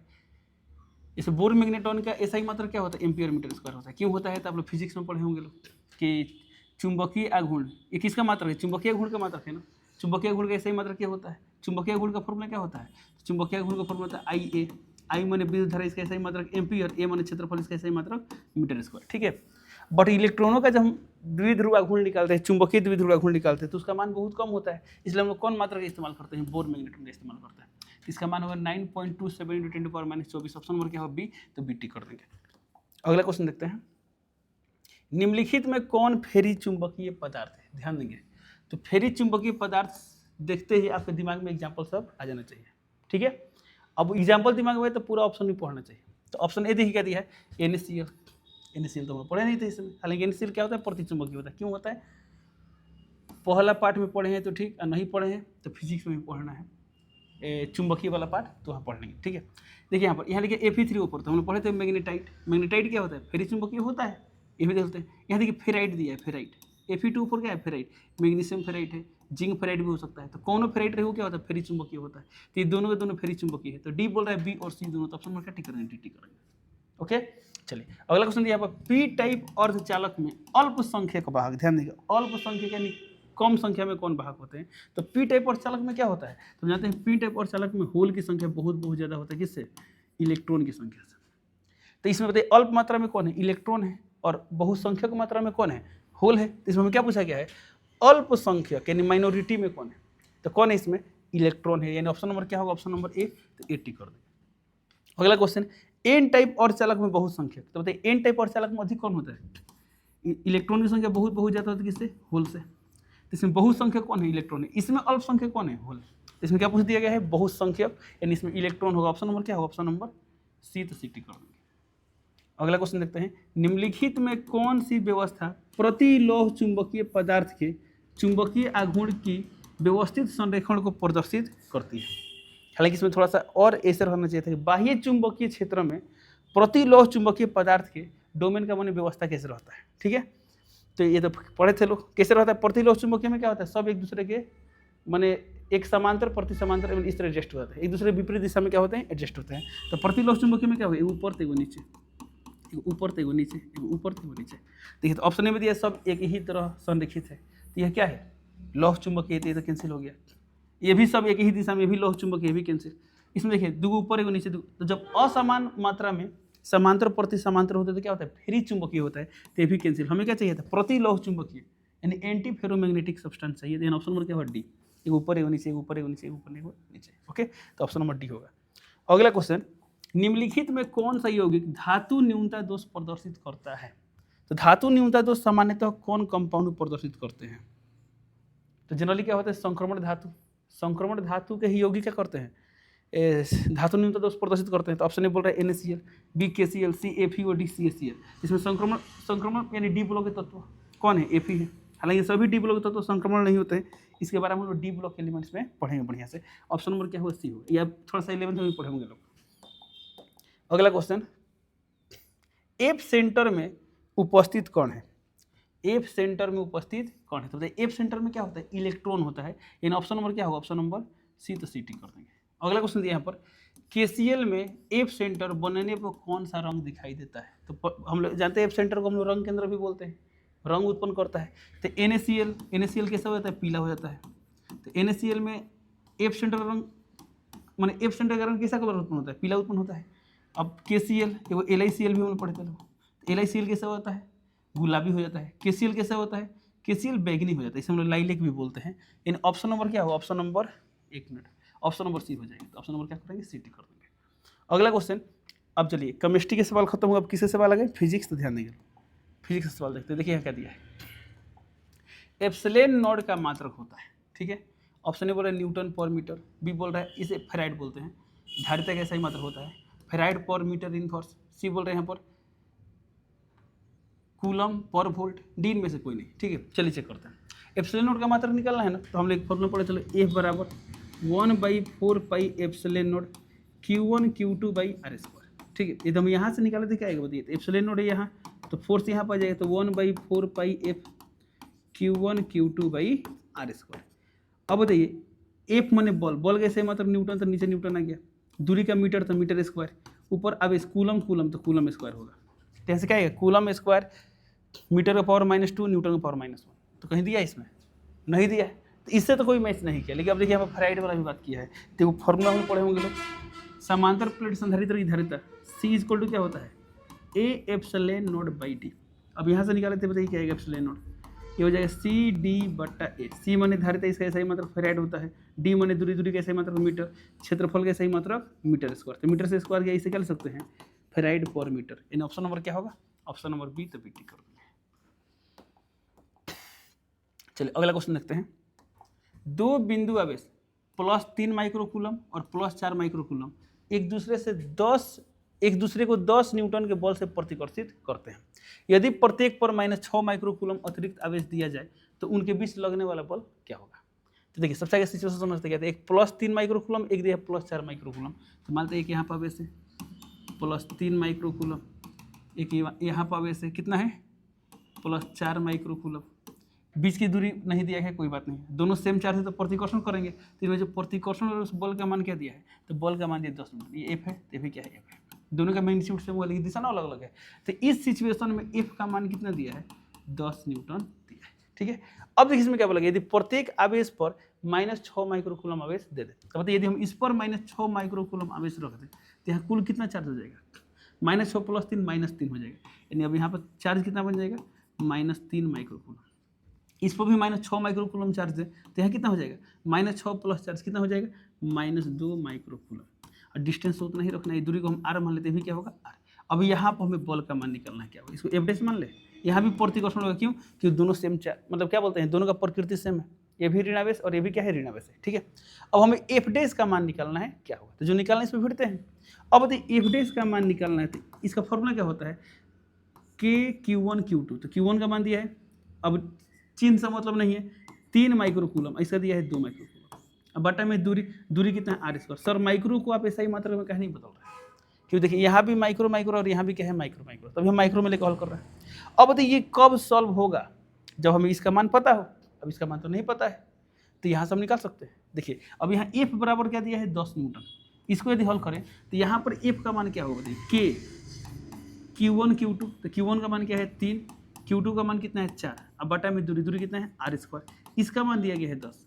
इस बोर मैग्नेट्रॉन का ऐसा ही मात्रा क्या होता है, एम्पियर मीटर स्क्वायर होता है। क्यों होता है, तो आप लोग फिजिक्स में पढ़े होंगे लोग कि चुंबकीय आघूर्ण, ये किसका मात्रक है, चुंबकीय आघूर्ण का मात्रक है ना। चुंबकीय आघूर्ण का ऐसा ही मात्रक क्या होता है, चुंबकीय आघूर्ण का फॉर्मूला क्या होता है, चुंबकीय आघूर्ण का फॉर्मूला होता है IA, I माने विद्युत धारा, इसका ऐसा ही मात्रक एम्पियर, A माने क्षेत्रफल, इसका ऐसा ही मात्रक मीटर स्क्वायर, ठीक है। बट इलेक्ट्रॉनों का जब हम द्विध्रुव आघूर्ण निकालते हैं, चुंबकीय द्विध्रुव आघूर्ण निकालते हैं, तो उसका मान बहुत कम होता है, इसलिए हम लोग कौन मात्रा का इस्तेमाल करते हैं, बोर मैग्नेट्रॉन का इस्तेमाल करते हैं। इसका मान होगा 9.27 × 10⁻24, ऑप्शन नंबर क्या होगा बी, तो BT कर देंगे। अगला क्वेश्चन देखते हैं, निम्नलिखित में कौन फेरी चुंबकीय पदार्थ है, ध्यान देंगे। तो फेरी चुंबकीय पदार्थ देखते ही आपके दिमाग में एग्जाम्पल सब आ जाना चाहिए, ठीक है। अब एग्जाम्पल दिमाग में तो पूरा ऑप्शन भी पढ़ना चाहिए। तो ऑप्शन ए देखिए क्या दिया है, NaCl तो हम पढ़े नहीं थे इसमें, हालांकि NaCl क्या होता है, प्रतिचुंबकीय होता है। क्यों होता है, पहला पार्ट में पढ़े हैं तो ठीक, और नहीं पढ़े हैं तो फिजिक्स में भी पढ़ना है, चुंबकीय वाला पार्ट तो वहाँ पढ़ लेंगे, ठीक है। देखिए यहाँ देखिए Fe3 ऊपर, तो हम लोग पढ़े थे मैग्नेटाइट क्या होता है, फेरी चुंबकीय होता है, ये भी देखते हैं। यहाँ देखिए फेराइट दिया है, फेराइट, Fe2 ऊपर क्या है, फेराइट, मैग्नीशियम फेराइट है, जिंक फेराइट भी हो सकता है। तो कौन फेराइट रहे वो क्या होता है, फेरी चुंबकीय होता है। तो ये दोनों के दोनों फेरी चुंबकीय है, तो डी बोल रहा है, बी और सी दोनों, तो ऑप्शन नंबर क्या टिक करेंगे, टी करेंगे, ओके। चलिए अगला क्वेश्चन दिया यहाँ पर, पी टाइप अर्धचालक में अल्पसंख्यक वाहक, ध्यान दीजिए, अल्पसंख्यक यानी कम संख्या में कौन वाहक होते हैं। तो पी टाइप अर्धचालक में क्या होता है, तो जानते हैं पी टाइप अर्धचालक में होल की संख्या बहुत ज़्यादा होता है, किससे, इलेक्ट्रॉन की संख्या से। तो इसमें बताइए अल्प मात्रा में कौन है, इलेक्ट्रॉन है, और बहुसंख्यक मात्रा में कौन है, होल है। तो इसमें हमें क्या पूछा गया है, अल्पसंख्यक यानी माइनॉरिटी में कौन है, तो कौन है इसमें, इलेक्ट्रॉन है, यानी ऑप्शन नंबर क्या होगा, ऑप्शन नंबर ए, तो 80 कर देंगे। अगला क्वेश्चन, एन टाइप अर्धचालक में बहुसंख्यक, तो बताइए एन टाइप अर्धचालक में अधिक कौन होता है, इलेक्ट्रॉन की संख्या बहुत ज़्यादा होती है, किससे, होल से। तो इसमें बहुसंख्यक कौन है, इलेक्ट्रॉन है। इसमें अल्पसंख्यक कौन है, होल। तो इसमें क्या पूछ दिया गया है, बहुसंख्यक, यानी इसमें इलेक्ट्रॉन होगा, ऑप्शन नंबर क्या होगा, ऑप्शन नंबर सी, तो CT कर देंगे। अगला क्वेश्चन देखते हैं, निम्नलिखित में कौन सी व्यवस्था प्रतिलोह चुंबकीय पदार्थ के चुंबकीय आघूर्ण की व्यवस्थित संरेखण को प्रदर्शित करती है। हालांकि इसमें थोड़ा सा और ऐसे रहना चाहिए था कि बाह्य चुंबकीय क्षेत्र में प्रतिलोह चुंबकीय पदार्थ के डोमेन का माने व्यवस्था कैसे रहता है, ठीक है। तो ये तो पढ़े थे लोग, कैसे रहता है, प्रतिलोह चुंबकीय में क्या होता है, सब एक दूसरे के माने एक समांतर प्रति समांतर इस तरह एडजस्ट हो जाता है, एक दूसरे विपरीत दिशा में क्या होते हैं, एडजस्ट होते हैं। तो प्रतिलोह चुंबकीय में क्या होगा, ऊपर तो नीचे, ऊपर तो नीचे, ऊपर तो नीचे। देखिए तो ऑप्शन में दिया सब एक ही तरह संरेखित है, तो यह क्या है, लौह चुंबकीय, तो कैंसिल हो गया। ये भी सब एक ही दिशा में, भी लौह चुंबकीय, भी कैंसिल। इसमें देखिए दो ऊपर एक नीचे, तो जब असमान मात्रा में समांतर प्रति समांतर होते तो क्या होता है, फेरी चुंबकीय होता है, तो ये भी कैंसिल। हमें क्या चाहिए था, प्रतिलोह चुंबकीय यानी एंटी फेरोमैग्नेटिक सब्सटेंस चाहिए, देन ऑप्शन नंबर क्या होगा, डी, एक ऊपर एक नीचे, ऊपर एक नीचे, ऊपर एक नीचे, ओके। तो ऑप्शन नंबर डी होगा। अगला क्वेश्चन, निम्नलिखित में कौन सा यौगिक धातु न्यूनता दोष प्रदर्शित करता है। तो धातु न्यूनता दोष सामान्यतः कौन कंपाउंड प्रदर्शित करते हैं, तो जनरली क्या होता है, संक्रमण धातु, संक्रमण धातु के ही यौगिक क्या करते हैं, धातु न्यूनता दोष प्रदर्शित करते हैं। तो ऑप्शन ए बोल रहा है NaCl, B KCl, C FeO, D CaCl। इसमें संक्रमण यानी डी ब्लॉक के तत्व कौन है, Fe है। हालांकि सभी डी ब्लॉक के तत्व संक्रमण नहीं होते हैं, इसके बारे में हम लोग डी ब्लॉक एलिमेंट्स में पढ़ेंगे बढ़िया से। ऑप्शन नंबर क्या होगा, सी होगा, या थोड़ा सा 11th में पढ़ेंगे लोग। अगला क्वेश्चन, एफ सेंटर में उपस्थित कौन है, एफ सेंटर में उपस्थित कौन है। तो बताइए एफ सेंटर में क्या होता है, इलेक्ट्रॉन होता है, यानी ऑप्शन नंबर क्या होगा, ऑप्शन नंबर सी, तो CT कर देंगे। अगला क्वेश्चन दिया यहाँ पर, केसीएल में एफ सेंटर बनने पर कौन सा रंग दिखाई देता है? तो हम लोग जानते हैं एफ सेंटर को हम लोग रंग केंद्र भी बोलते हैं, रंग उत्पन्न करता है। तो NaCl कैसा हो जाता है? पीला हो जाता है। तो NaCl में एफ सेंटर का रंग माने एफ सेंटर का रंग कैसा कलर उत्पन्न होता है? पीला उत्पन्न होता है। अब KCl वो LiCl भी हम लोग पढ़ते हैं। LiCl कैसा होता है? गुलाबी हो जाता है। KCl कैसा होता है? KCl बैगनी हो जाता है, इसे हम लोग लाइलेक भी बोलते हैं। इन ऑप्शन नंबर क्या हो? Option number 1 minute, option number C हो जाएगा। तो ऑप्शन नंबर क्या करेंगे? सी टी कर देंगे। अगला क्वेश्चन, अब चलिए केमिस्ट्री के सवाल खत्म हुआ, अब किससे सवाल आ गए? फिजिक्स। तो ध्यान देंगे, फिजिक्स का सवाल देखते हैं। देखिए यहाँ क्या दिया है, एप्सिलॉन नॉट का मात्रक होता है, ठीक है। ऑप्शन ए बोल रहा है न्यूटन पर मीटर, बी बोल रहा है इसे फेराइड बोलते हैं, धारिता का ऐसा ही मात्रक होता है, फेराइड पर मीटर इनवर्स, सी बोल रहे हैं यहाँ पर कूलम पर वोल्ट, डी में से कोई नहीं, ठीक है। चलिए चेक करते हैं। एप्सिलॉन नॉट का मात्रक निकालना है ना, तो हम लोग फॉर्मूला पढ़े, चलो एफ बराबर 1/4 pi epsilon naught Q1 Q2 by R square, ठीक है। ये तो हम यहाँ से निकाले थे, क्या आएगा बताइए? एप्सिलॉन नॉट है यहाँ, तो फोर्स यहाँ पर आ जाएगा, तो 1/4 pi F Q1 Q2 by R square. अब बताइए एफ माने बॉल, बॉल कैसे मतलब न्यूटन, तो नीचे न्यूटन आ गया, दूरी का मीटर तो मीटर स्क्वायर, ऊपर अब कूलम कूलम तो कूलम स्क्वायर होगा। तो ऐसे क्या है? कूलम स्क्वायर मीटर का पावर -2 न्यूटन का पावर -1। तो कहीं दिया इसमें? नहीं दिया है, तो इससे तो कोई मैच नहीं किया। लेकिन अब देखिए यहाँ पर फेराइड वाला भी बात किया है, तो वो फॉर्मूला हम पढ़े होंगे लोग, समांतर प्लेट संधारित्र की धारिता C इक्वल टू क्या होता है? A epsilon not by D. अब यहाँ से निकाले थे, बताइए क्या आएगा? एप्सिलॉन नॉट ये हो जाएगा CD/A। C माने धारिता, इसका ऐसा ही मतलब फेराइड होता है, D माने दूरी, दूरी का ऐसा ही मतलब मीटर, क्षेत्रफल का ऐसा ही मतलब मीटर स्क्वायर। तो मीटर से स्क्वायर क्या इसे क्या लिख सकते हैं? फेराइड पर मीटर। इन ऑप्शन नंबर क्या होगा? ऑप्शन नंबर बी, तो बी टिक कर देंगे। चलिए अगला क्वेश्चन देखते हैं। दो बिंदु आवेश +3 माइक्रोकूलम और +4 माइक्रोकूलम एक दूसरे को 10 न्यूटन के बल से प्रतिकर्षित करते हैं। यदि प्रत्येक पर -6 माइक्रोकूलम अतिरिक्त आवेश दिया जाए तो उनके बीच लगने वाला बल क्या होगा? तो देखिए सबसे आगे सिचुएशन समझते क्या, एक +3 माइक्रोकूलम, एक दिया +4 माइक्रोकूलम। तो मानते हैं कि यहाँ पर आवेश है +3 माइक्रोकूलम, एक यहाँ पर आवेश है कितना है? +4 माइक्रोकूलम। बीच की दूरी नहीं दिया है, कोई बात नहीं, दोनों सेम चार्ज है तो प्रतिकर्षण करेंगे। तो इनमें जो प्रतिकर्षण और उस बल का मान क्या दिया है? तो बल का मान दिया 10 न्यूटन। ये एफ है, तो ये भी क्या है? एफ है। दोनों का मैग्नीट्यूड सेम हुआ, लेकिन दिशा ना अलग अलग है। तो इस सिचुएशन में एफ का मान कितना दिया है? 10 न्यूटन दिया है, ठीक है। अब देखिए इसमें क्या बोला गया, यदि प्रत्येक आवेश पर -6 माइक्रोकूलम आवेश दे दे, तो बताइए यदि हम इस पर -6 माइक्रोकूलम आवेश रख दें तो यहाँ कुल कितना चार्ज हो जाएगा? -6 + 3 -3 हो जाएगा। यानी अब यहाँ पर चार्ज कितना बन जाएगा? -3 माइक्रोकूलम। इस पर भी -6 माइक्रोकूलम चार्ज है, तो यहाँ कितना हो जाएगा? -6 प्लस चार्ज कितना हो जाएगा? -2 माइक्रोकूलम। और डिस्टेंस उतना ही रखना है, दूरी को हम r मान लेते हैं, भी क्या होगा? r। अब यहाँ पर हमें बल का मान निकालना है, क्या होगा? इसको F' मान ले, यहाँ भी प्रतिकर्षण होगा, क्यों? क्योंकि दोनों सेम चार्ज, मतलब क्या बोलते हैं, दोनों का प्रकृति सेम है, ये भी ऋणावेश और ये भी क्या है? ऋणावेश है, ठीक है। अब हमें F' का मान निकालना है, क्या होगा? तो जो निकालना है इसमें भिड़ते हैं। अब बताइए F' का मान निकालना है, तो इसका फॉर्मूला क्या होता है? Q1 Q2, तो Q1 का मान दिया है, अब चिन्ह से मतलब नहीं है, 3 माइक्रोकूलम, ऐसा दिया है 2 माइक्रोकूलम। अब बटा में दूरी कितना है? r square. सर माइक्रो को आप ऐसा ही मात्रा में कहीं नहीं बदल रहे हैं, क्योंकि देखिए यहाँ भी माइक्रो और यहाँ भी क्या है? माइक्रो, तभी हम माइक्रो में लेकर हल कर रहे हैं। अब बताइए ये कब सॉल्व होगा? जब हमें इसका मान पता हो। अब इसका मान तो नहीं पता है, तो यहाँ से हम निकाल सकते हैं। देखिए अब यहाँ एफ बराबर क्या दिया है? 10 न्यूटन। इसको यदि हल करें तो यहाँ पर एफ का मान क्या होगा? बताइए Q1 Q2, तो Q1 का मान क्या है? 3, Q2 का मान कितना है? 4। अब बटा में दूरी कितना है? r square. इसका मान दिया गया है 10।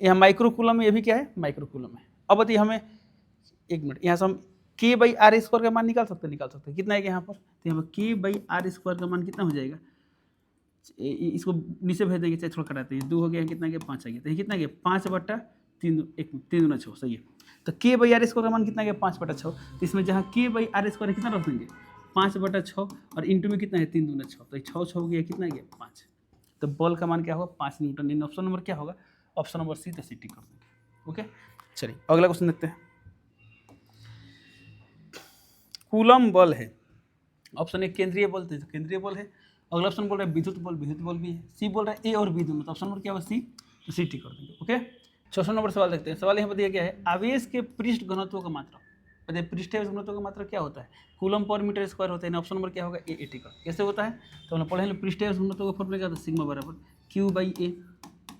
यहाँ माइक्रोकूलम में, ये भी क्या है? माइक्रोकूलम है। अब बताइए हमें, एक मिनट, यहाँ से हम K/r स्क्वायर का मान निकाल सकते हैं। कितना है यहाँ पर? तो यहाँ पर K/r स्क्वायर का मान कितना हो जाएगा? इसको नीचे भेज देंगे, चाहे थोड़ा कटाते हैं, 2 हो गया, कितना गया? 5 आ गया। तो ये कितना गया? 5/3, 3 दूना 6, सही है। तो K/r स्क्वायर का मान कितना गया? 5/6। तो इसमें जहाँ K/r स्क्वायर कितना रख देंगे? 5/6, और इंटू में कितना है? 3 दूना 6, तो 6 हो गया, कितना गया? 5। तो बल का मान क्या होगा? 5 न्यूटन। इन ऑप्शन नंबर क्या होगा? ऑप्शन नंबर सी, तो सी टिक कर देंगे। ओके, चलिए अगला क्वेश्चन देखते हैं। कूलम बल है, ऑप्शन ए केंद्रीय बल, तो केंद्रीय बल है। अगला ऑप्शन बोल रहा है विद्युत बल भी है। सी बोल रहा है ए और बी दोनों, तो ऑप्शन नंबर क्या होगा? सी, तो सी टिक कर देंगे। ओके, 6 नंबर सवाल देखते हैं। सवाल यहाँ पर दिया गया है, आवेश के पृष्ठ घनत्व का मात्रा। बताइए पृष्ठ घनत्व का मात्रा क्या होता है? कूलम पर मीटर स्क्वायर होता है। ऑप्शन नंबर क्या होगा? ए टिक। कैसे होता है? तो हमने पढ़े हैं पृष्ठ घनत्व का फॉर्मूला क्या होता है? सिग्मा बराबर Q/A।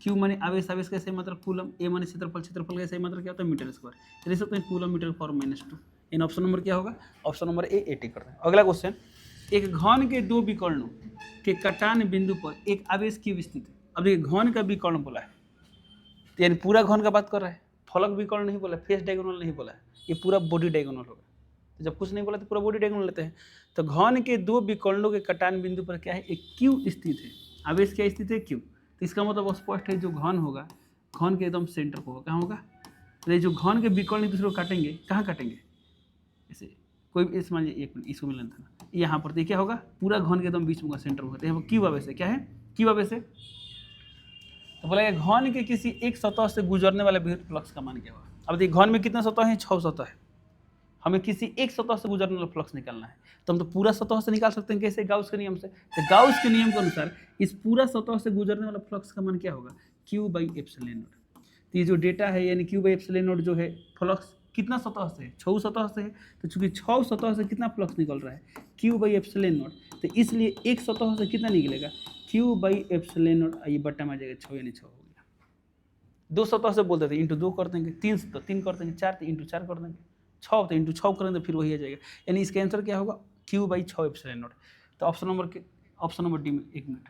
क्यू माने आवेश, आवेश का सही मात्रक कूलम, ए माने क्षेत्रफल, क्षेत्रफल का सही मात्रक क्या होता है मीटर स्क्वायर। लिख सकते हैं कूलम मीटर पर -2। इन ऑप्शन नंबर क्या होगा, ऑप्शन नंबर ए 80 करते हैं। अगला क्वेश्चन, एक घन के दो विकर्णों के कटान बिंदु पर एक आवेश क्यों स्थित है। अब देखिए घन का विकर्ण बोला है, तो यानी पूरा घन का बात कर रहा है, फलक विकर्ण नहीं बोला, फेस डायगोनल नहीं बोला है, ये पूरा बॉडी डायगोनल होगा। तो जब कुछ नहीं बोला तो पूरा बॉडी डायगोनल लेते हैं। तो घन के दो विकर्णों के कटान बिंदु पर क्या है, एक क्यू स्थित है, आवेश क्या स्थित है, क्यू। तो इसका मतलब स्पष्ट है जो घन होगा, घन के एकदम सेंटर पर होगा, कहाँ होगा, तो ये जो घन के विकर्ण एक दूसरे को काटेंगे, कहाँ काटेंगे, ऐसे कोई इस मान लीजिए 1 मिनट इसको मिलन था ना, यहाँ पर तो क्या होगा, पूरा घन के एकदम बीच में होगा, सेंटर होगा। तो यहाँ पर क्यू आवेश है, क्या है, क्यू आवेश है। तो बोला घन के किसी एक सतह से गुजरने वाले विद्युत फ्लक्स का मान क्या होगा। अब देखिए घन में कितना सतह है, 6 सतह है, हमें किसी एक सतह से गुजरने वाला फ्लक्स निकालना है, तो हम तो पूरा सतह से निकाल सकते हैं, कैसे, गाउस के नियम से। तो गाउस के नियम के अनुसार इस पूरा सतह से गुजरने वाला फ्लक्स का मान क्या होगा, Q/ε0। तो ये जो डेटा है यानी Q/ε0 जो है, फ्लक्स कितना सतह से है, 6 सतह से है। तो चूंकि 6 सतह से कितना फ्लक्स निकल रहा है, Q/ε0, तो इसलिए एक सतह से कितना निकलेगा, Q/ε0, ये बट्टा में आ जाएगा 6 यानी 6 हो गया। 2 सतह से बोलते थे इंटू 2 कर देंगे, 3 तो 3 कर देंगे, 4 तो इंटू 4 कर देंगे, 6 तो इंटू 6 करेंगे तो फिर वही आ जाएगा। यानी इसका आंसर क्या होगा, Q/6ε0। तो ऑप्शन नंबर डी में, 1 मिनट,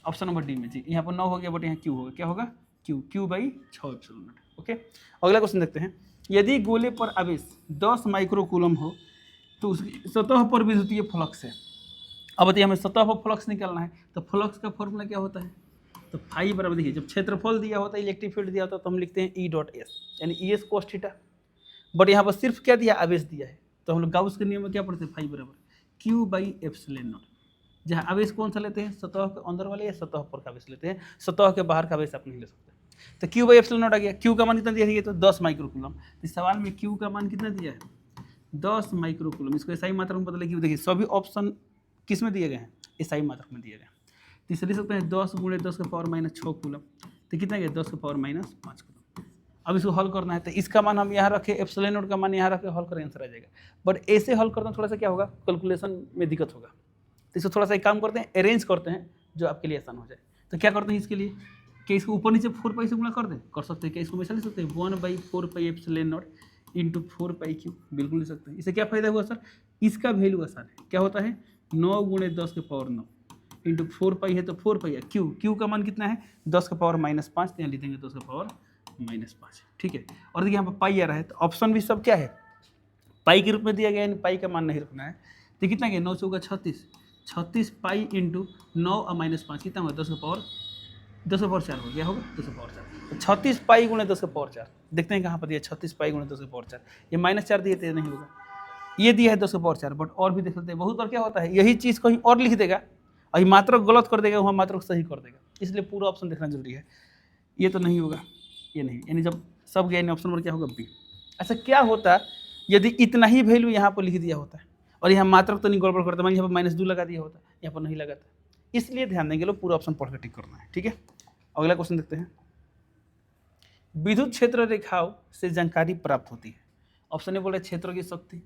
ऑप्शन नंबर डी में जी, यहाँ पर 9 हो गया बट यहाँ Q होगा, क्या होगा, Q/6ε0। ओके, अगला क्वेश्चन देखते हैं। यदि गोले पर आवेश 10 माइक्रोकूलम हो तो उसकी सतह पर विद्युतीय फ्लक्स है। अब बताइए हमें सतह पर फ्लक्स निकालना है, तो फ्लक्स का फॉर्मूला क्या होता है, तो फाई बराबर, देखिए जब क्षेत्रफल दिया होता है, इलेक्ट्रिक फील्ड दिया होता है, तो हम लिखते हैं E.S, यानी ES cos थीटा। बट यहाँ पर सिर्फ क्या दिया, आवेश दिया है, तो हम लोग गाउस के नियम में क्या पढ़ते हैं, फाई बराबर Q/ε0। जहाँ आवेश कौन सा लेते हैं, सतह के अंदर वाले या सतह पर का आवेश लेते हैं, सतह के बाहर का आवेश आप नहीं ले सकते। तो Q/ε0 आ गया, Q का मान कितना दिया है, तो 10 माइक्रोकूलम। इस सवाल में Q का मान कितना दिया है, 10 माइक्रोकूलम। इसको SI मात्रक में बदले, देखिए सभी ऑप्शन किस में दिए गए हैं, SI मात्रक में दिए गए हैं। तो इसे लिख सकते हैं 10 × 10⁻⁻6 कूलम, तो कितना गया, 10⁻5 कूलम। अब इसको हल करना है, तो इसका मान हम यहाँ रखें, ε0 का मान यहाँ रखें, हल करें, आंसर आ जाएगा। बट ऐसे हल करना थोड़ा सा क्या होगा, कैलकुलेशन में दिक्कत होगा। तो इसको थोड़ा सा एक काम करते हैं, अरेंज करते हैं जो आपके लिए आसान हो जाए। तो क्या करते हैं इसके लिए, कि इसको ऊपर नीचे 4π से गुणा कर दें, कर सकते हैं, क्या इसको वैसा लिख सकते हैं, 1/4πε0 × 4π3, बिल्कुल लिख सकते हैं। इससे क्या फायदा हुआ सर, इसका वैल्यू आसान है, क्या होता है, 9 × 10⁻9 इंटू 4π है तो 4π है, क्यू का मान कितना है, 10⁻5, तो यहाँ लिख देंगे 10⁻5, ठीक है। और देखिए यहाँ पर पाई आ रहा है, तो ऑप्शन भी सब क्या है, पाई के रूप में दिया गया, यानी पाई का मान नहीं रखना है। तो कितना गया, 9 × 36, 36 पाई इंटू 9 और -5 कितना होगा, 10⁻4 हो गया, होगा 10⁻4। तो 36 पाई × 10⁻4, देखते हैं कहाँ पर दिया, 36 पाई × 10⁻4, ये -4 दिए थे, नहीं होगा, ये दिया है 10⁻4। बट और भी देख लेते हैं, बहुत बार क्या होता है, यही चीज़ कहीं और लिख देगा और ये मात्रक गलत कर देगा, वहाँ मात्रक सही कर देगा, इसलिए पूरा ऑप्शन देखना जरूरी है। ये तो नहीं होगा, ये नहीं, यानी जब सब गया, ऑप्शन नंबर क्या होगा, बी। ऐसा क्या होता यदि इतना ही वैल्यू यहाँ पर लिख दिया होता है और यहाँ मात्रक तो नहीं गड़बड़ करता, मैं यहाँ पर -2 लगा दिया होता, यहाँ पर नहीं लगाता, इसलिए ध्यान देंगे लोग, पूरा ऑप्शन पढ़ कर टिक करना है, ठीक है। अगला क्वेश्चन देखते हैं। विद्युत क्षेत्र रेखाओं से जानकारी प्राप्त होती है। ऑप्शन ए बोल रहे क्षेत्र की शक्ति,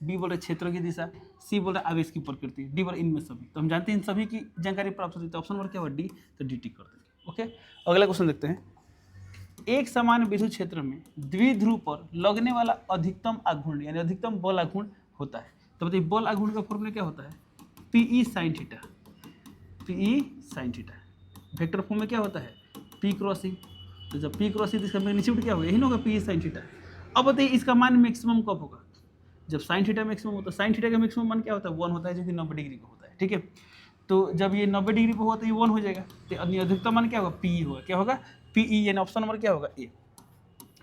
बी बोल रहे क्षेत्र की दिशा, सी बोल रहे आवेश की प्रकृति, डी बोल इनमें सभी। तो हम जानते हैं इन सभी की जानकारी प्राप्त होती है, तो ऑप्शन नंबर क्या हुआ, डी, तो डी टिक कर देंगे। ओके, अगला क्वेश्चन देखते हैं। एक समान विद्युत क्षेत्र में द्विध्रुव पर लगने वाला अधिकतम आघूर्ण यानी अधिकतम बल आघूर्ण होता है। तो बताइए बल आघूर्ण का फॉर्मूला क्या होता है, PE sin theta, PE sin theta. Vector form में क्या होता है, P × E। तो जब P × E तो इसका मैग्नीट्यूड क्या होगा, यही ना होगा, PE sin थीटा। अब बताइए इसका मान मैक्सिमम कब होगा, जब sin थीटा मैक्सिमम होता है। sin थीटा का मैक्सिमम मान क्या होता है, 1 होता है, जो कि 90 डिग्री का होता है, ठीक है। तो जब ये 90 डिग्री पर हुआ तो ये 1 हो जाएगा, तो अधिकतम मान क्या होगा, PE होगा, क्या होगा, PE, यानी ऑप्शन नंबर क्या होगा, ए,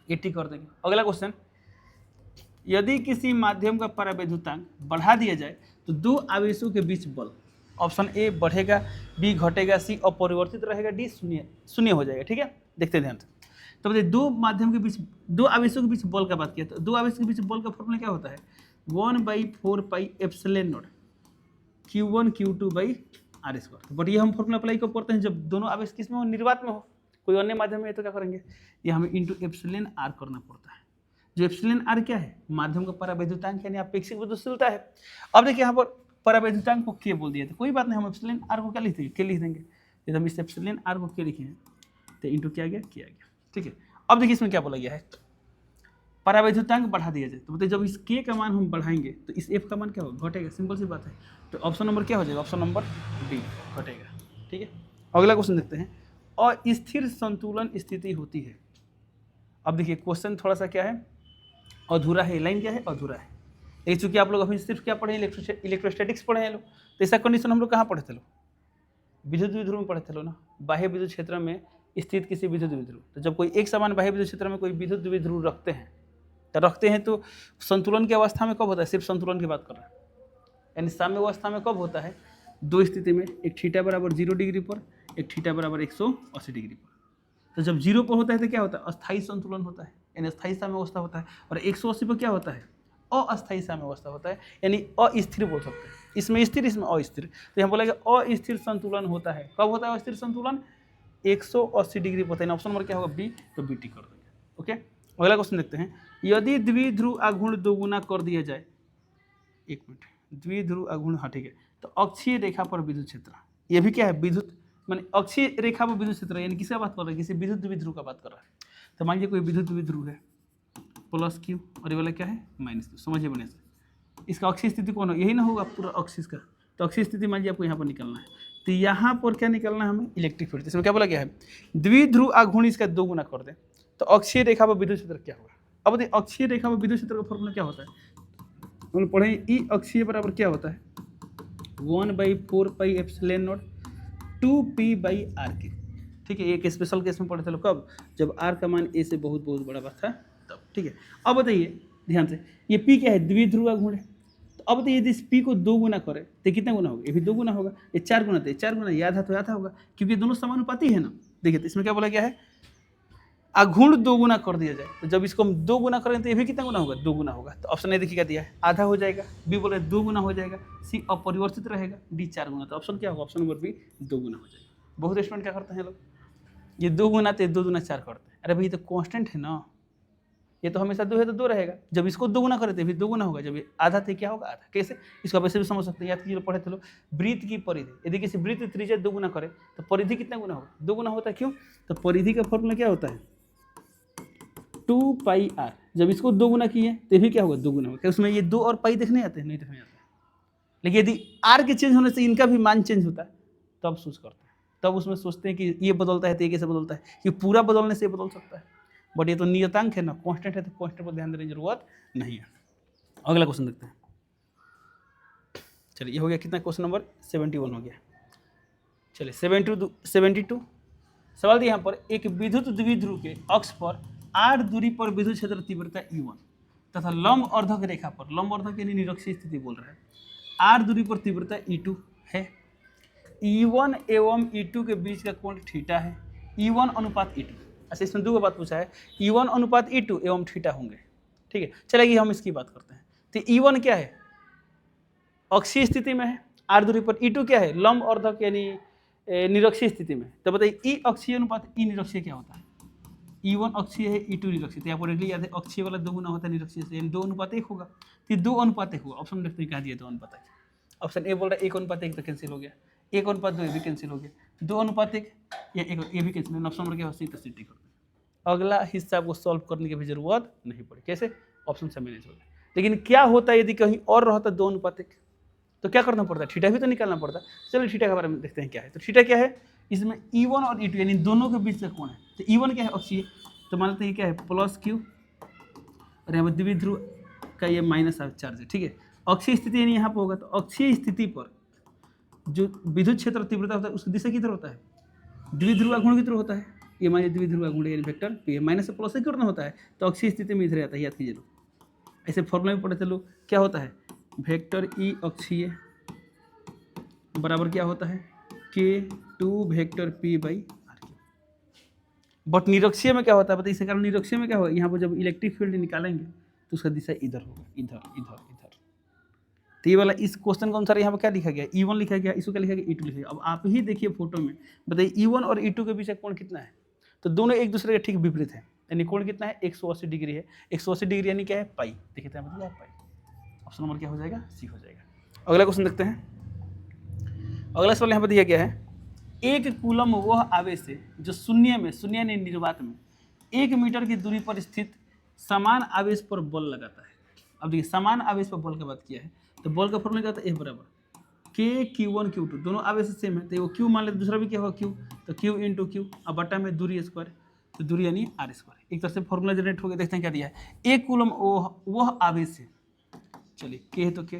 80 कर देंगे। अगला क्वेश्चन, यदि किसी माध्यम का परावैद्युतांक बढ़ा दिया जाए तो दो आवेशों के बीच बल, ऑप्शन ए बढ़ेगा, बी घटेगा, सी अपरिवर्तित रहेगा, डी शून्य हो जाएगा, ठीक है। देखते हैं ध्यान से। तो बताइए दो माध्यम के बीच, दो आवेशों के बीच बल का बात किया, तो दो आवेशों के बीच बल का फॉर्मूला क्या होता है, 1/4πε0 Q1 Q2/r²। बट ये हम फॉर्मूला अप्लाई कब करते हैं, जब दोनों आवेश किस में हो, निर्वात में हो, कोई अन्य माध्यम में है तो क्या करेंगे, ये हमें इंटू एप्सिलॉन r करना पड़ता है। जो एप्सिलॉन r क्या है, माध्यम का परावैद्युतांक यानी अपेक्षित विद्युतशीलता है। अब देखिए यहाँ पर परावैद्युतांक को के बोल दिया, तो कोई बात नहीं, हम एप्सिलॉन r को क्या लिख देंगे, के लिख देंगे। यदि हम इस एप्सिलॉन r को के लिखे हैं तो इंटू किया गया, ठीक है। अब देखिए इसमें क्या बोला गया है, परावैद्युतांक बढ़ा दिया जाए, तो बताइए जब इस के का मान हम बढ़ाएंगे तो इस एफ का मान क्या होगा, घटेगा, सिंपल सी बात है। तो ऑप्शन नंबर क्या हो जाएगा, ऑप्शन नंबर डी, घटेगा, ठीक है। अगला क्वेश्चन देखते हैं, अस्थिर संतुलन स्थिति होती है। अब देखिए क्वेश्चन थोड़ा सा क्या है, अधूरा है, लाइन क्या है, अधूरा है। लेकिन चूंकि आप लोग अभी सिर्फ क्या पढ़े, इलेक्ट्रोस्टैटिक्स पढ़े हैं लोग, तो ऐसा कंडीशन हम लोग कहाँ पढ़े थे लोग, विद्युत द्विध्रुव में पढ़े थे लोग ना, बाह्य विद्युत क्षेत्र में स्थित किसी विद्युत द्विध्रुव। तो जब कोई एक समान बाह्य विद्युत क्षेत्र में कोई विद्युत द्विध्रुव रखते हैं तो संतुलन की अवस्था में कब होता है, सिर्फ संतुलन की बात कर रहा है, यानी साम्य अवस्था में कब होता है, दो स्थिति में, एक थीटा बराबर 0 डिग्री पर, एक थीटा बराबर 180 डिग्री पर। तो जब 0 पर होता है तो क्या होता है, अस्थायी संतुलन होता है, यानी अस्थायी साम्य अवस्था होता है। और 180 पर क्या होता है, अस्थायी साम्य अवस्था होता है, यानी अस्थिर बोल सकते हैं, इसमें स्थिर, इसमें अस्थिर। तो हम बोलेंगे अस्थिर संतुलन होता है, कब होता है अस्थिर संतुलन, 180 डिग्री पर होता है। ऑप्शन नंबर क्या होगा, बी, तो बी टी कर देंगे, ओके। अगला क्वेश्चन देखते हैं, यदि द्विध्रुव आघूर्ण दोगुना कर दिया जाए, एक मिनट, द्विध्रुव आघूर्ण, हाँ ठीक है, तो अक्षीय रेखा पर विद्युत क्षेत्र, ये भी क्या है, विद्युत माने अक्षीय रेखा पर विद्युत क्षेत्र, यानी किसका बात कर रहा है, किसी विद्युत द्विध्रुव का बात कर रहा है। तो मान लीजिए कोई विद्युत द्विध्रुव है, प्लस क्यू, और ये वाला क्या है, माइनस क्यू, समझिए बने से। इसका अक्षीय स्थिति कौन हो, यही ना होगा पूरा अक्षीय का। तो अक्षीय स्थिति मान लीजिए आपको यहाँ पर निकलना है, तो यहाँ पर क्या निकलना है हमें, इलेक्ट्रिक फील्ड। इसमें क्या बोला गया है, द्विध्रुव आघूर्ण इसका 2 गुना कर दे, तो अक्षीय रेखा पर विद्युत क्षेत्र क्या होगा। अब देखिए अक्षीय रेखा पर विद्युत क्षेत्र का फॉर्मूला क्या होता है, हम पढ़े, ई अक्षीय बराबर क्या होता है, 1/4πε0 2p/r के, ठीक है। एक स्पेशल केस में पढ़े थे लोग, कब, जब r का मान a से बहुत बहुत बड़ा बात था तब, ठीक है। अब बताइए ध्यान से, ये p क्या है, द्विध्रुव आघूर्ण है। तो अब बताइए यदि इस p को 2 गुना करे तो कितना गुना होगा, ये भी 2 गुना होगा, ये 4 गुना, तो 4 गुना, याद है तो आधा होगा, क्योंकि दोनों समानुपाती है ना। देखिए तो इसमें क्या बोला गया है, आघूर्ण 2 गुना कर दिया जाए, तो जब इसको हम 2 गुना करें तो ये भी कितना गुना होगा, 2 गुना होगा। तो ऑप्शन ए देखिए क्या दिया है, आधा हो जाएगा, बी बोल रहे 2 गुना हो जाएगा, सी अपरिवर्तित रहेगा, डी 4 गुना। तो ऑप्शन क्या होगा, ऑप्शन नंबर बी 2 गुना हो जाएगा। बहुत स्टूडेंट क्या करते हैं लोग, ये 2 गुना तो 2 गुना 4 करते हैं, अरे भाई ये तो कांस्टेंट है ना, ये तो हमेशा 2 है तो 2 रहेगा, जब इसको 2 गुना करे तो भी 2 गुना होगा, जब ये आधा थे क्या होगा, आधा। कैसे, इसको वैसे भी समझ सकते हैं, याद कीजिए पढ़े थे लोग, वृत्त की परिधि, यदि किसी वृत्त त्रिज्या 2 गुना करे तो परिधि कितना गुना होगा, 2 गुना होता है। क्यों, तो परिधि का फॉर्मूला क्या होता है, 2πr। जब इसको 2 गुना किए तो भी क्या होगा, 2 गुना होगा। क्या उसमें ये 2 और पाई देखने आते हैं, नहीं देखने आते हैं। लेकिन यदि r के चेंज होने से इनका भी मान चेंज होता है, तब सोच करते हैं, तब उसमें सोचते हैं कि ये बदलता है तो ये कैसे बदलता है, कि पूरा बदलने से ये बदल सकता है, बट ये तो नियतांक है ना, कांस्टेंट है, तो कांस्टेंट पर ध्यान देने की जरूरत नहीं है। अगला क्वेश्चन देखते हैं, चलिए ये हो गया कितना, क्वेश्चन नंबर 71 हो गया। चलिए 72 सवाल दिया यहाँ पर, एक विद्युत द्विध्रुव के अक्ष पर r दूरी पर विद्युत क्षेत्र तीव्रता E1 तथा लंब अर्धक रेखा पर, लंब अर्धक यानी निरक्षीय स्थिति बोल रहा है, r दूरी पर तीव्रता E2 है, E1 एवं E2 के बीच का कोण थीटा है, E1 अनुपात E2। अच्छा इसमें 2 बात पूछा है, E1 अनुपात E2 एवं थीटा होंगे, ठीक है। चलिए हम इसकी बात करते हैं। तो E1 क्या है, अक्षीय स्थिति में है, r दूरी पर, E2 क्या है, लंब अर्धक यानी निरक्षीय स्थिति में। तो बताइए E अक्षीय अनुपात E निरक्षीय क्या होता है, E1 अक्षीय है, E2 निरक्षीय। तो यहाँ पर याद है अक्षीय वाला 2 गुना होता है निरक्षीय से, यानी 2 अनुपात 1 होगा। तो 2 अनुपात 1 होगा, ऑप्शन देखते हैं कहाँ दिया 2 अनुपात 1। ऑप्शन ए बोल रहा है 1 अनुपात 1 तो कैंसिल हो गया, 1 अनुपात 2 ये भी कैंसिल हो गया, 2 अनुपात 1 या 1 ये भी कैंसिल। ऑप्शन नंबर क्या हो, सी तो सी टी कर दें। अगला हिस्सा को सॉल्व करने की भी जरूरत नहीं पड़ी, कैसे, ऑप्शन से मैनेज हो गया। लेकिन क्या होता है यदि कहीं और रहता 2 अनुपात 1, तो क्या करना पड़ता है, थीटा भी तो निकालना पड़ता है। चलिए थीटा के बारे में देखते हैं क्या है। तो थीटा क्या है, इसमें E1 और E2 यानी दोनों के बीच का कोण है। तो E1 क्या है, अक्षीय, तो मान लेते हैं क्या है, प्लस क्यू, और यहाँ पर द्विध्रुव का ये माइनस चार्ज है, ठीक है। अक्षीय स्थिति यानी यहाँ पर होगा, तो अक्षीय स्थिति पर जो विद्युत क्षेत्र तीव्रता होता है उसकी दिशा किधर होता है, द्विध्रुव आघूर्ण की तरफ होता है। ये मान द्विध्रुव आघूर्ण यानी वेक्टर पी माइनस से प्लस से कितना होता है, तो अक्षीय स्थिति में इधर आता है, याद कीजिए लोग। ऐसे फॉर्मूला में पढ़े थे लोग, क्या होता है, वेक्टर ई अक्षीय बराबर क्या होता है, K2 वेक्टर P/r। बट निरक्षीय में क्या होता है, बताइए इसके कारण निरक्षीय में क्या होगा, यहाँ पर जब इलेक्ट्रिक फील्ड निकालेंगे तो उसका दिशा इधर होगा, इधर इधर इधर। तो ये वाला इस क्वेश्चन के अनुसार यहाँ पर क्या लिखा गया, E1 लिखा गया, इसको क्या लिखा गया, E2 लिखा गया। अब आप ही देखिए फोटो में, बताइए E1 और E2 के बीच का कोण कितना है, तो दोनों एक दूसरे के ठीक विपरीत है, यानी कोण कितना है, 180 डिग्री है। 180 डिग्री यानी क्या है, पाई, देखिए मतलब पाई। ऑप्शन नंबर क्या हो जाएगा, सी हो जाएगा। अगला क्वेश्चन देखते हैं। अगला सवाल यहाँ पर दिया गया है, एक कूलम वह आवेश है जो शून्य में, शून्य यानी निर्वात में 1 मीटर की दूरी पर स्थित समान आवेश पर बल लगाता है। अब देखिए समान आवेश पर बल की बात किया है, तो बल का फॉर्मूला क्या होता है, F बराबर K Q1 Q2, दोनों आवेश सेम है, तो वो Q मान लेते, दूसरा भी क्या होगा Q, तो Q इंटू Q, अब बटा में दूरी स्क्वायर, तो दूरी यानी R स्क्वायर। एक तरह से फॉर्मूला जनरेट हो गया। देखते हैं क्या दिया है, एक कूलम वह आवेश है, चलिए K है तो K,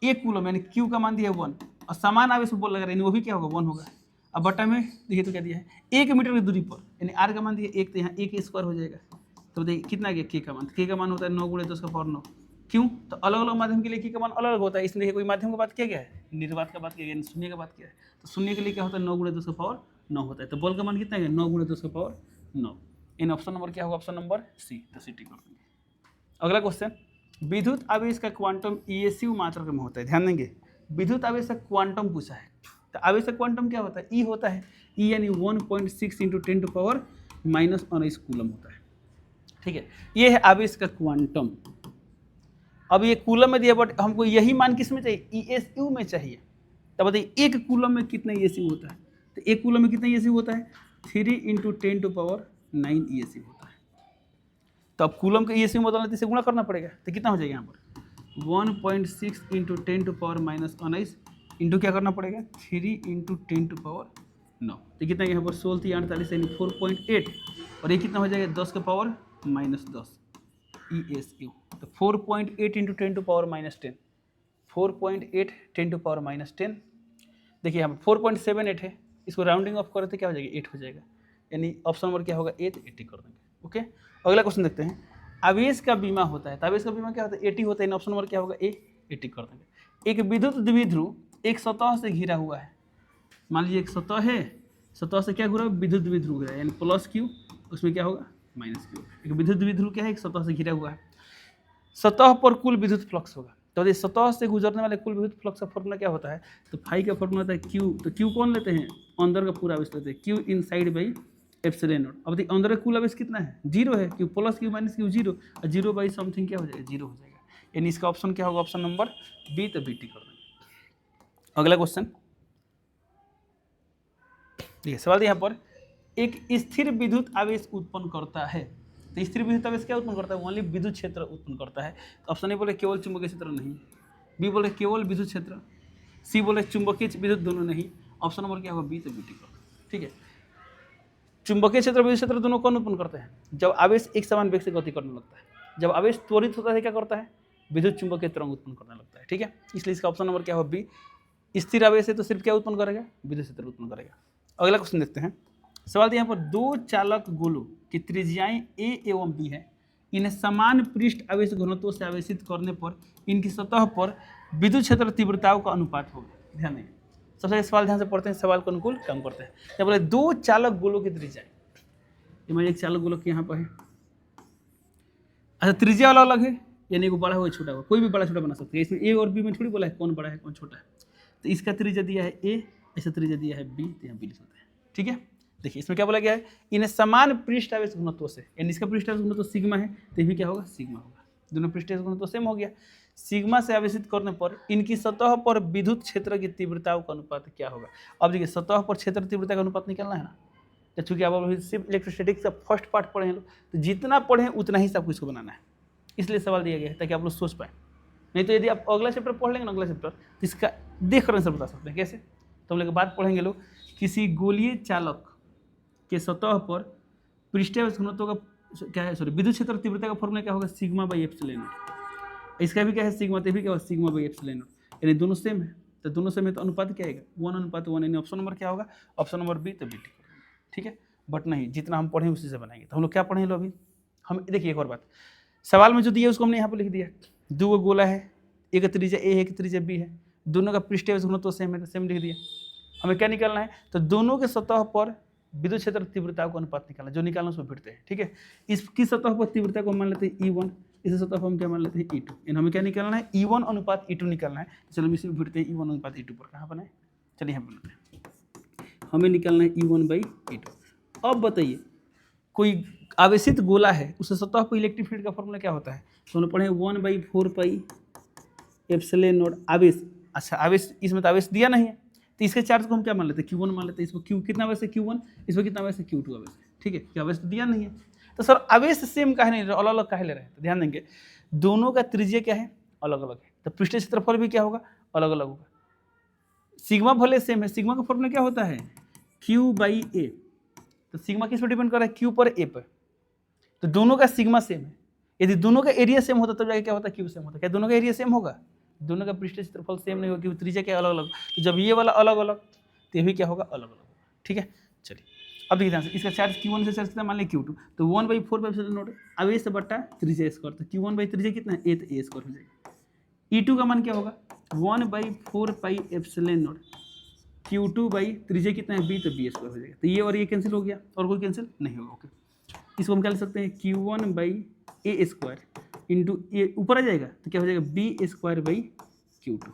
एक कूलम यानी Q का मान दिया है 1, और समान आवेश पर बल लगा रहे हैं, वो भी क्या होगा 1 होगा। अब बटा में देखिए तो क्या दिया है, 1 मीटर की दूरी पर, यानी R का मान दिया 1, तो यहाँ 1 स्क्वायर हो जाएगा, तो देखिए कितना गया K का मान, K का मान होता है 9 × 10 का पावर 9। क्यों, तो अलग अलग माध्यम के लिए K का मान अलग अलग होता है, इसलिए कोई माध्यम का बात किया गया है, निर्वात का बात किया गया है, शून्य का बात किया है, तो शून्य के लिए क्या होता है 9 × 10 का पावर 9 होता है, तो बल का मान कितना है 9 × 10 का पावर 9। इन ऑप्शन नंबर क्या होगा, ऑप्शन नंबर सी, तो सी टिक कर देंगे। अगला क्वेश्चन, विद्युत आवेश का क्वांटम ESU मात्रक में होता है। ध्यान देंगे, विद्युत आवेश का क्वांटम पूछा है, तो आवेश का क्वांटम क्या होता है, E होता है, E यानी 1.6 × 10⁻⁻⁻⁰ कूलम होता है। ठीक है, ये है आवेश का क्वांटम। अब ये कूलम में दिया, बट हमको यही मान किस में चाहिए, ESU में चाहिए। तब बताइए एक कूलम में कितना ESU होता है, तो एक कूलम में कितना ESU होता है, 3 × 10⁹ ESU होता है। तो अब कूलम का ESU बदलना तो इसे गुणा करना पड़ेगा, तो कितना हो जाएगा यहाँ पर 1.6 × 10⁻⁻⁻⁰ इंटू क्या करना पड़ेगा 3 × 10⁻9, तो कितना यहाँ पर 16 × 48 यानी 4.8, और ये कितना हो जाएगा 10 का पावर -10 ESU, तो 4.8 × 10⁻10, 4.8 10⁻10। देखिए यहाँ पर 4.78 है, इसको राउंडिंग ऑफ करें तो क्या हो जाएगा 8 हो जाएगा, यानी ऑप्शन नंबर क्या होगा A, तो 80 कर देंगे। ओके, अगला क्वेश्चन देखते हैं, आवेश का बीमा होता है, तो आवेश का बीमा क्या होता है 80 होता है, ऑप्शन नंबर क्या होगा A, 80 कर देंगे। एक विद्युत द्विध्रुव एक सतह से घिरा हुआ है, मान लीजिए एक सतह है, सतह से क्या घिरा हुआ, विद्युत द्विध्रुव घिरा है, यानी +Q, उसमें क्या होगा -Q। एक विद्युत द्विध्रुव क्या है, एक सतह से घिरा हुआ है, सतह पर कुल विद्युत फ्लक्स होगा, तो ये सतह से गुजरने वाले कुल विद्युत फ्लक्स का फॉर्मूला क्या होता है, तो फाई का फॉर्मूला होता है Q, तो Q कौन लेते हैं, अंदर का पूरा आवेश लेते हैं, Q इनसाइड बाई एप्सिलॉन। अब देखिए अंदर का कुल आवेश कितना है 0 है, Q +Q -Q 0, और 0 बाई समथिंग क्या हो जाएगा 0 हो जाएगा, यानी इसका ऑप्शन क्या होगा, ऑप्शन नंबर B, तो BT कर देंगे। अगला क्वेश्चन देखिए, सवाल यहाँ पर, एक स्थिर विद्युत आवेश उत्पन्न करता है, तो स्थिर विद्युत आवेश क्या उत्पन्न करता है, ओनली विद्युत क्षेत्र उत्पन्न करता है। तो ऑप्शन ए बोले केवल चुंबकीय क्षेत्र नहीं, बी बोले केवल विद्युत क्षेत्र, सी बोले चुंबकीय विद्युत दोनों नहीं, ऑप्शन नंबर क्या होगा बी, तो BT कर। ठीक है, चुंबकीय क्षेत्र विद्युत क्षेत्र दोनों कौन उत्पन्न करते हैं, जब आवेश एक समान वेग से गति करने लगता है, जब आवेश त्वरित होता है क्या करता है, विद्युत चुंबकीय तरंग उत्पन्न करने लगता है। ठीक है, इसलिए इसका ऑप्शन नंबर क्या होगा बी। स्थिर आवेश है तो सिर्फ क्या उत्पन्न करेगा, विद्युत क्षेत्र उत्पन्न करेगा। अगला क्वेश्चन देखते हैं, सवाल यहाँ पर, दो चालक गोलों की त्रिज्याएं A एवं B है, इन्हें समान पृष्ठ आवेश घनत्व से आवेशित करने पर इनकी सतह पर विद्युत क्षेत्र तीव्रताओं का अनुपात होगा। ध्यान दें, सबसे पहले सवाल ध्यान से पढ़ते हैं, सवाल को अनुकूल काम करते हैं। क्या बोले, दो चालक गोलों की त्रिज्याएं, एक चालक गोलक यहाँ पर है, अच्छा त्रिज्या वाला अलग है, यानी को बड़ा हुआ छोटा हुआ, कोई भी बड़ा छोटा बना सकते हैं, इसमें A और B में थोड़ी बोला है कौन बड़ा है कौन छोटा है, तो इसका त्रिज्या दिया है A, ऐसा त्रिज्या दिया है B, तो यहाँ B लिख सकते हैं। ठीक है, देखिए इसमें क्या बोला गया है, इन्हें समान पृष्ठ आवेश घनत्व से, यानी इसका पृष्ठ आवेश घनत्व सिग्मा है, तो भी क्या होगा सिग्मा होगा, दोनों पृष्ठ आवेश घनत्व सेम हो गया, सिग्मा से आवेशित करने पर इनकी सतह पर विद्युत क्षेत्र की तीव्रताओं का अनुपात क्या होगा। अब देखिए सतह पर क्षेत्र तीव्रता का अनुपात निकालना है ना, तो चूंकि आप अभी सिर्फ इलेक्ट्रोस्टैटिक्स का फर्स्ट पार्ट पढ़े हैं लोग, तो जितना पढ़े उतना ही सब कुछ को बनाना है, इसलिए सवाल दिया गया है ताकि आप लोग सोच पाए। नहीं तो यदि आप अगला चैप्टर पढ़ लेंगे ना, अगला चैप्टर, तो इसका देख कर आंसर बता सकते हैं कैसे। तो हम लोग बात पढ़ेंगे लोग, किसी गोलीय चालक के सतह पर पृष्ठीय घनत्व का क्या है, सॉरी विद्युत क्षेत्र तीव्रता का फॉर्मूला क्या होगा सिग्मा बाई एप्सिलॉन। इसका भी क्या है सिग्मा, तो भी क्या होगा सिग्मा बाई एप्सिलॉन, यानी दोनों सेम है, तो दोनों सेम है तो अनुपात क्या आएगा 1:1, यानी ऑप्शन नंबर क्या होगा, ऑप्शन नंबर बी, तो BT। ठीक है, बट नहीं, जितना हम पढ़ें उसी से बनाएंगे। तो हम लोग क्या पढ़ें लो अभी, हम देखिए एक और बात, सवाल में जो दिया उसको हमने यहाँ पर लिख दिया, दो गोला है, एक त्रिज्या A है एक त्रिज्या B है, दोनों का पृष्ठीय घनत्व सेम है तो सेम लिख दिया। हमें क्या निकालना है, तो दोनों के सतह पर विद्युत क्षेत्र तीव्रताओं का अनुपात निकालना, जो निकालना उसमें भिड़ते हैं। ठीक है, इसकी सतह पर तीव्रता को मान लेते हैं E1, इस सतह पर हम क्या मान लेते हैं E2, इन हमें क्या निकालना है E1 अनुपात E2 निकालना है। चलो हम इसमें भिड़ते हैं E1 अनुपात E2 पर, कहाँ बनाए, चलिए यहाँ बनाते हैं, हमें निकालना है E1/E2। अब बताइए कोई आवेशित गोला है, उससे सतह पर इलेक्ट्रिक फील्ड का फॉर्मूला क्या होता है, तो हमने पढ़े 1/4 पाई एप्सिलॉन नॉट आवेश। अच्छा आवेश, इसमें तो आवेश दिया नहीं है, तो इसके चार्ज को हम क्या मान लेते हैं, Q1 मान लेते हैं। इसको Q कितना आवेश है, Q1, इसमें कितना आवेश है, Q2 आवेश है। ठीक है, क्या आवेश तो दिया नहीं है, तो सर आवेश सेम काहे नहीं, अलग अलग काहे ले रहे हैं। तो ध्यान देंगे दोनों का त्रिज्या क्या है, अलग अलग है, तो पृष्ठीय क्षेत्रफल भी क्या होगा, अलग अलग होगा। सिग्मा भले सेम है, सिग्मा का फॉर्मूला क्या होता है, Q/A। तो सिग्मा किस पर डिपेंड कर रहा है, Q पर A पर। तो दोनों का सिग्मा सेम है, यदि दोनों का एरिया सेम होता तब जाके क्या होता है, Q सेम होता है। क्या दोनों का एरिया सेम होगा, दोनों का पृष्ठीय क्षेत्रफल सेम नहीं होगा, क्योंकि त्रिज्या क्या अलग अलग। तो जब ये वाला अलग अलग तो ये भी क्या होगा, अलग अलग होगा। ठीक है, चलिए अब देखिए ध्यान से, इसका चार्ज Q1 से चार्ज कितना मान लें Q2, तो 1/4 आवेश बटा त्रिज्या स्क्वायर, तो Q1 त्रिज्या कितना है, A, तो A स्क्वायर हो जाएगा। E2 का मान क्या होगा, 1/4 Q2 त्रिज्या कितना है, B, तो B स्क्वायर हो जाएगा। तो ये और ये कैंसिल हो गया, और कोई कैंसिल नहीं होगा। ओके, इसको हम क्या लिख सकते हैं, Q1/A स्क्वायर इंटू ए ऊपर आ जाएगा तो क्या हो जाएगा, B स्क्वायर Q2।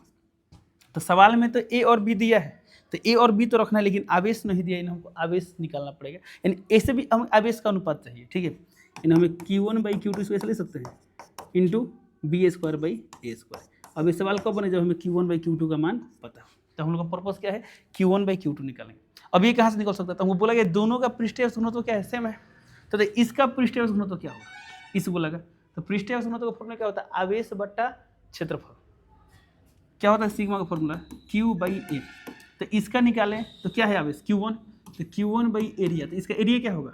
तो सवाल में तो A और B दिया है, तो A और B तो रखना है, लेकिन आवेश नहीं दिया, इन्हें हमको आवेश निकालना पड़ेगा, यानी A से भी हमें आवेश का अनुपात चाहिए। ठीक है, इन्हें हमें Q1/Q2 इसको ऐसे ले सकते हैं into B square A square. अब ये सवाल कब बने, जब हमें Q1/Q2 का मान पता हो। तो हम लोग का पर्पस क्या है, Q1/Q2 निकालेंगे। अब ये कहाँ से निकल सकता है, तो हमको बोला गया दोनों का पृष्ठीय घनत्व क्या है, सेम है। तो इसका पृष्ठीय घनत्व क्या होगा, इस बोला गया। तो पृष्ठीय घनत्व का फॉर्मूला क्या होता है, आवेश बटा क्षेत्रफल। क्या होता है सिग्मा का फॉर्मूला, Q/A। तो इसका निकालें तो क्या है आवेश, Q1, तो Q1/एरिया, तो इसका एरिया क्या होगा,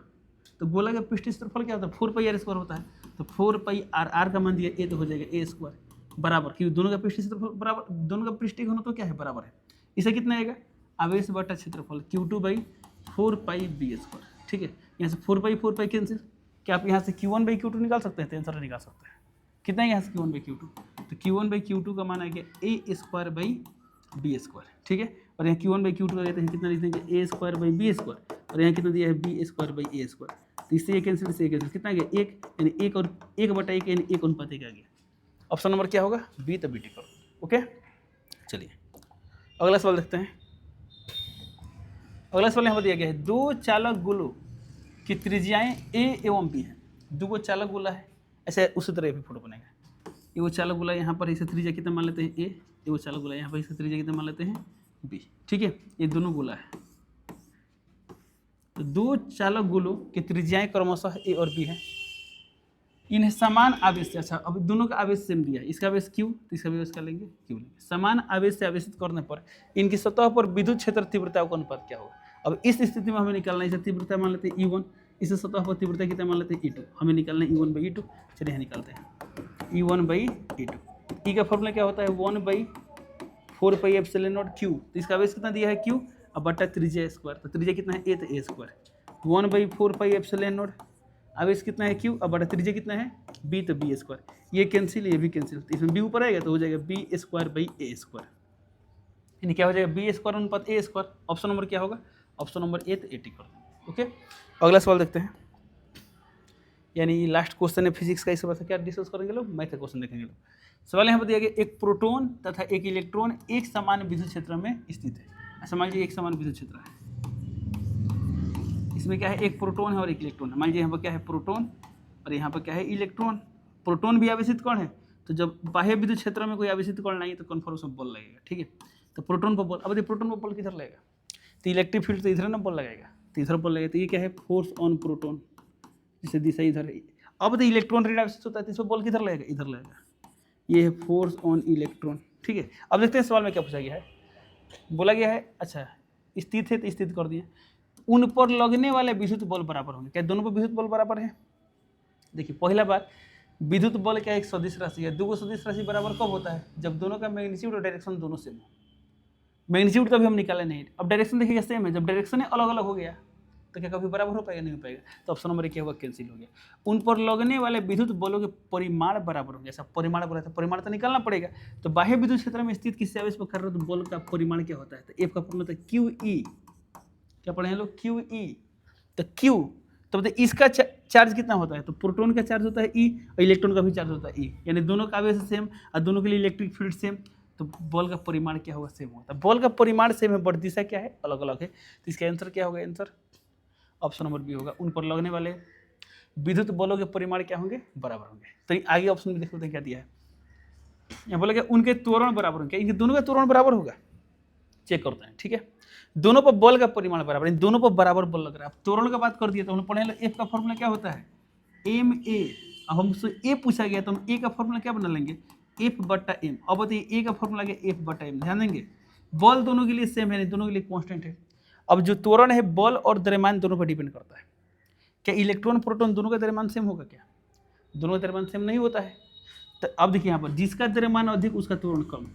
तो बोला गया पृष्ठीय क्षेत्रफल क्या होता है, 4πr² होता है। तो 4πr का मान दिया A, तो हो जाएगा A स्क्वायर बराबर, क्योंकि दोनों का पृष्ठीय क्षेत्रफल बराबर, दोनों का पृष्ठीय घनत्व क्या है, बराबर है। इसे कितना आएगा, आवेश बटा क्षेत्रफल Q2/4πb स्क्वायर। ठीक है, यहाँ से 4/4 कैंसिल, क्या आप यहाँ से Q1/Q2 निकाल सकते हैं, तो आंसर निकाल सकते हैं। कितना है यहाँ से Q1/Q2, तो Q1/Q2 का मान आ गया A स्क्वायर B स्क्वायर। ठीक है, और यहाँ Q1/Q2 का कहते हैं कितना लिख देंगे, A स्क्वायर B स्क्वायर, और यहाँ कितना दिया है, B स्क्वायर A स्क्वायर। तो इससे ये कैंसिल, इससे ये कैंसिल, कितना आ गया, 1, यानी 1 और 1/1 यानी 1:1 आ गया। ऑप्शन नंबर क्या होगा, B, तो BT करो। ओके, चलिए अगला सवाल देखते हैं। अगला सवाल यहाँ पर दिया गया है, दो चालक गोलों की त्रिज्याएं A एवं B है। दो चालक गोला है, ऐसे उसी तरह भी फोटो बनेगा। ये वो चालक गोला यहाँ पर इसे त्रिज्या कितना मान लेते हैं A, ये वो चालक गोला यहाँ पर इसे त्रिज्या कितना मान लेते हैं B। ठीक है, ये दोनों गोला है। तो दो चालक गोलों की त्रिज्याएं क्रमशः A और B है, इन्हें समान आवेश से, अच्छा अब दोनों का आवेश सेम दिया है, इसका आवेश Q, तो इसका आवेश का लेंगे Q लेंगे। समान आवेश से आवेशित करने पर इनकी सतह पर विद्युत क्षेत्र तीव्रता का अनुपात क्या होगा। अब इस स्थिति में हमें निकालना है, इसे तीव्रता मान लेते हैं E1, इसे सतह पर तीव्रता कितना मान लेते हैं E2, हमें निकालना है E1/E2। चलिए यहाँ निकालते हैं E1/E2। E का फॉर्मूला क्या होता है, 1/4πε0 Q, तो इसका आवेश कितना दिया है Q, अब बटा त्रिज्या स्क्वायर, तो त्रिज्या कितना है A, तो A स्क्वायर। 1/4πε0 आवेश कितना है Q, अब बटा त्रिज्या कितना है B, तो B स्क्वायर। ये कैंसिल, ये भी कैंसिल, तो इसमें B ऊपर आएगा तो हो जाएगा B स्क्वायर A स्क्वायर, यानी क्या हो जाएगा B स्क्वायर अनुपात A स्क्वायर। ऑप्शन नंबर क्या होगा, ऑप्शन नंबर A, तो 80 कर देंगे। ओके, अगला सवाल देखते हैं, यानी लास्ट क्वेश्चन है फिजिक्स का, इस बात से क्या डिस्कस करेंगे लोग, मैथ का क्वेश्चन देखेंगे लोग। सवाल यहाँ पर दिया गया, एक प्रोटॉन तथा एक इलेक्ट्रॉन एक समान विद्युत क्षेत्र में स्थित है। ऐसा मान लीजिए एक समान विद्युत क्षेत्र है, इसमें क्या है, एक प्रोटॉन है और एक इलेक्ट्रॉन है। मान लीजिए यहाँ पर क्या है, प्रोटॉन, और यहाँ पर क्या है, इलेक्ट्रॉन। प्रोटॉन भी आवेशित कण है, तो जब बाह्य विद्युत क्षेत्र में कोई आवेशित कण नहीं है तो कन्फर्म उसमें बल लगेगा। ठीक है, तो प्रोटॉन पर बल, अब देखिए प्रोटॉन पर बल किधर लगेगा, तो इलेक्ट्रिक फील्ड तो इधर ना बल लगाएगा, तो इधर बल लगेगा। तो ये क्या है, फोर्स ऑन प्रोटॉन, जिससे दिशा इधर है। अब तो इलेक्ट्रॉन ऋण आवेशित होता है, तो इसमें बल किधर लगेगा, इधर लगेगा। ये है फोर्स ऑन इलेक्ट्रॉन। ठीक है, अब देखते हैं सवाल में क्या पूछा गया है। बोला गया है, अच्छा स्थित है तो स्थित कर दिए, उन पर लगने वाले विद्युत बल बराबर होंगे। क्या दोनों पर विद्युत बल बराबर है, देखिए पहला बात, विद्युत बल क्या एक सदिश राशि है। दो सदिश राशि बराबर कब होता है, जब दोनों का मैग्नीट्यूड और डायरेक्शन दोनों सेम हो। मैग्नीट्यूड तो अभी हम निकाले नहीं, अब डायरेक्शन देखिएगा सेम है, जब डायरेक्शन अलग अलग हो गया तो क्या कभी बराबर हो पाएगा, नहीं हो पाएगा। तो ऑप्शन नंबर क्या होगा, कैंसिल हो गया। उन पर लगने वाले विद्युत बलों के परिमाण बराबर होंगे। ऐसा परिमाण बोला था, परिमाण तो निकालना पड़ेगा। तो बाह्य विद्युत क्षेत्र में स्थित किसी आवेश पर कर रहे हो तो बल का परिमाण क्या होता है, तो F का फॉर्मूला होता है QE। क्या पढ़े हैं लोग, QE। तो Q, तो बताइए इसका चार्ज कितना होता है, तो प्रोटॉन का चार्ज होता है E, और इलेक्ट्रॉन का भी चार्ज होता है E, यानी दोनों का आवेश सेम और दोनों के लिए इलेक्ट्रिक फील्ड सेम, तो बल का परिमाण क्या होगा, सेम होता है। बल का परिमाण सेम है, बट दिशा क्या है, अलग अलग है। तो इसका आंसर क्या होगा, आंसर ऑप्शन नंबर बी होगा। उन पर लगने वाले विद्युत बलों के परिमाण क्या होंगे, बराबर होंगे। तो आगे ऑप्शन में देख लेते हैं क्या दिया है, यहाँ बोला क्या, उनके त्वरण बराबर होंगे। इनके दोनों का त्वरण बराबर होगा, चेक करते हैं, ठीक है। दोनों पर बल का परिमाण बराबर है, दोनों पर बराबर बल लग रहा है। अब त्वरण का बात कर दिए तो हमने पढ़े एफ का फॉर्मूला क्या होता है, एम ए। अब हमसे ए पूछा गया तो हम ए का फॉर्मूला क्या बना लेंगे, एफ बट्टा एम। अब बताइए ए का फॉर्मूला क्या, एफ बट्टा एम। ध्यान देंगे बल दोनों के लिए सेम है, नहीं दोनों के लिए कांस्टेंट है। अब जो त्वरण है बल और द्रव्यमान दोनों पर डिपेंड करता है। क्या इलेक्ट्रॉन प्रोटॉन दोनों का द्रव्यमान सेम होगा क्या, दोनों का द्रव्यमान सेम नहीं होता है। तो अब देखिए यहाँ पर जिसका द्रव्यमान अधिक उसका त्वरण कम।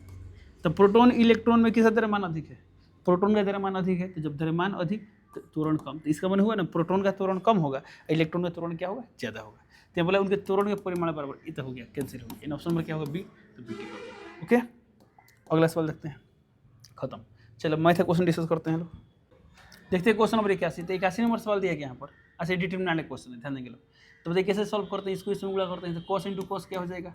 तो प्रोटॉन इलेक्ट्रॉन में किसका द्रव्यमान अधिक है, प्रोटॉन का द्रव्यमान अधिक है। तो जब द्रव्यमान अधिक तो त्वरण कम, तो इसका मन हुआ ना प्रोटॉन का त्वरण कम होगा, इलेक्ट्रॉन का त्वरण क्या होगा, ज़्यादा होगा। तो बोला उनके त्वरण के परिमाण बराबर, इतना हो गया, कैंसिल हो गया। इन ऑप्शन में क्या होगा बी, तो बी टिक कर देंगे। ओके, अगला सवाल देखते हैं, खत्म। चलो मैथ का क्वेश्चन डिस्कस करते हैं लोग। देखते हैं क्वेश्चन नंबर 81। तो 81 नंबर सवाल दिया गया यहाँ पर, अच्छा डिटरमिनेंट क्वेश्चन है, ध्यान देंगे लोग। तो बताइए कैसे सॉल्व करते हैं, इसको इसमें गुणा करते हैं। तो कॉस इंटू कॉस क्या हो जाएगा,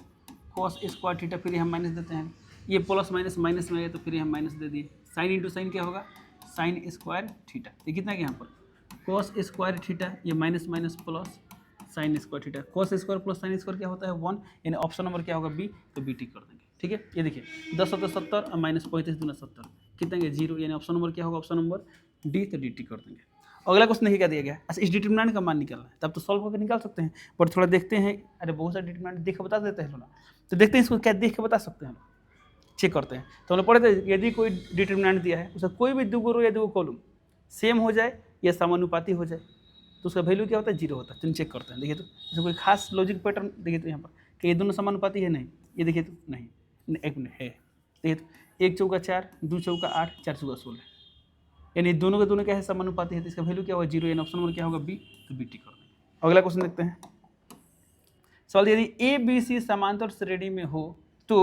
कॉस स्क्वायर थीटा, फिर हम माइनस देते हैं, ये प्लस माइनस माइनस में आएगा तो फिर हम माइनस दे दिए। साइन इंटू साइन क्या होगा, साइन स्क्वायर थीटा। ये कितना क्या यहाँ पर, कॉस स्क्वायर थीटा, ये minus minus plus sine square theta. Cos square plus sine square क्या होता है 1, यानी ऑप्शन नंबर क्या होगा बी, तो बी टिक कर देंगे। ठीक है, ये देखिए 10 7 70 और माइनस 35 दूना 70 कितना गया 0, यानी ऑप्शन नंबर क्या होगा, ऑप्शन नंबर डी, तो डी टिक कर देंगे। अगला क्वेश्चन देखिए क्या दिया गया। अच्छा इस डिटरमिनेंट का मान निकालना है, तब तो सॉल्व करके निकाल सकते हैं, बट थोड़ा देखते हैं। अरे बहुत सारे डिटरमिनेंट देख के बता देते हैं थोड़ा, तो देखते हैं इसको क्या देख के बता सकते हैं, चेक करते हैं। तो हम लोग पढ़े थे यदि कोई डिटरमिनेंट दिया है उसका कोई भी 2 रो या 2 कॉलम सेम हो जाए या समानुपाती हो जाए तो उसका वैल्यू क्या होता है, 0 होता है। तो चेक करते हैं, देखिए तो इसमें कोई खास लॉजिक पैटर्न देखिए तो यहाँ पर कि ये दोनों समानुपाती है, नहीं, ये देखिए तो नहीं, एक मिनट है, देखिए तो 1 चौका 4, 2 चौका 8, 4 चौका 16, यानी दोनों के दोनों क्या है, समानुपाती है। तो इसका वैल्यू क्या होगा 0, यानी ऑप्शन नंबर क्या होगा बी, तो बी टिक कर देंगे। अगला क्वेश्चन देखते हैं। सवाल यदि ए बी सी समांतर श्रेणी में हो तो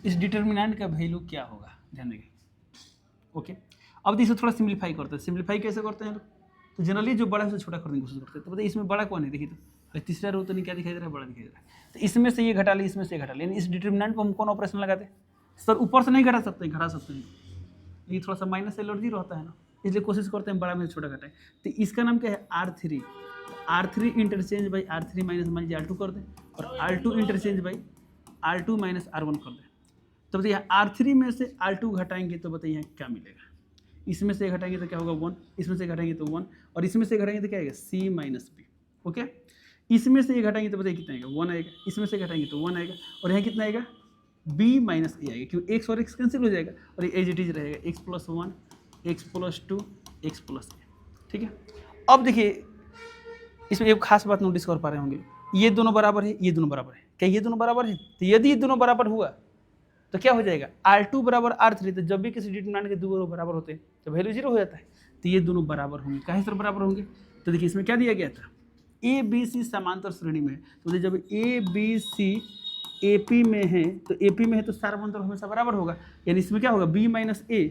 इस डिटरमिनेंट का वैल्यू क्या होगा, ध्यान देंगे। ओके, अब इसे थोड़ा सिंप्लीफाई करते हैं। सिंप्लीफाई कैसे करते हैं लोग, तो जनरली जो बड़ा है उसे छोटा करने की कोशिश करते हैं। तो बताइए इसमें बड़ा कौन है, देखिए तो तीसरा रो तो नहीं, क्या दिखाई दे रहा है, बड़ा दिखाई दे रहा है। तो इसमें से ये घटा ले, इसमें से घटा ले, यानी इस डिटरमिनेंट को हम कौन ऑपरेशन लगाते हैं सर, ऊपर से नहीं घटा सकते, घटा सकते हैं, ये थोड़ा सा माइनस एलर्जी रहता है ना, इसलिए कोशिश करते हैं बड़ा में छोटा घटाएं। तो इसका नाम क्या है R3, R3 interchange by R3 minus मान लीजिए R2 कर दें, और R2 interchange by R2 minus R1 कर दें। तो बताइए R3 में से R2 घटाएंगे तो बताइए यहाँ क्या मिलेगा, इसमें से घटाएंगे तो क्या होगा 1, इसमें से घटाएंगे तो 1, और इसमें से घटाएंगे तो क्या आएगा C माइनस बी। ओके, इसमें से ये घटाएंगे तो बताइए कितना आएगा 1 आएगा, इसमें से घटाएंगे तो 1 आएगा, और यहाँ कितना आएगा b माइनस ए आएगा, क्योंकि x और x कैंसिल हो जाएगा और ये एज इट इज रहेगा x plus 1, x plus 2, x plus A. ठीक है, अब देखिए इसमें एक खास बात नोटिस कर पा रहे होंगे, ये दोनों बराबर है, ये दोनों बराबर है, क्या ये दोनों बराबर है। तो यदि ये दोनों बराबर हुआ तो क्या हो जाएगा R2 बराबर R3। तो जब भी किसी डिटरमिनेंट के 2 रो बराबर होते हैं तो वैल्यू 0 हो जाता है। तो ये दोनों बराबर होंगे, काहे सर बराबर होंगे, तो देखिए इसमें क्या दिया गया था, ए बी सी समांतर श्रेणी में है। तो जब A B C A P में है तो ए पी में है तो सारा अंतर हमेशा बराबर होगा, यानी इसमें क्या होगा बी माइनस ए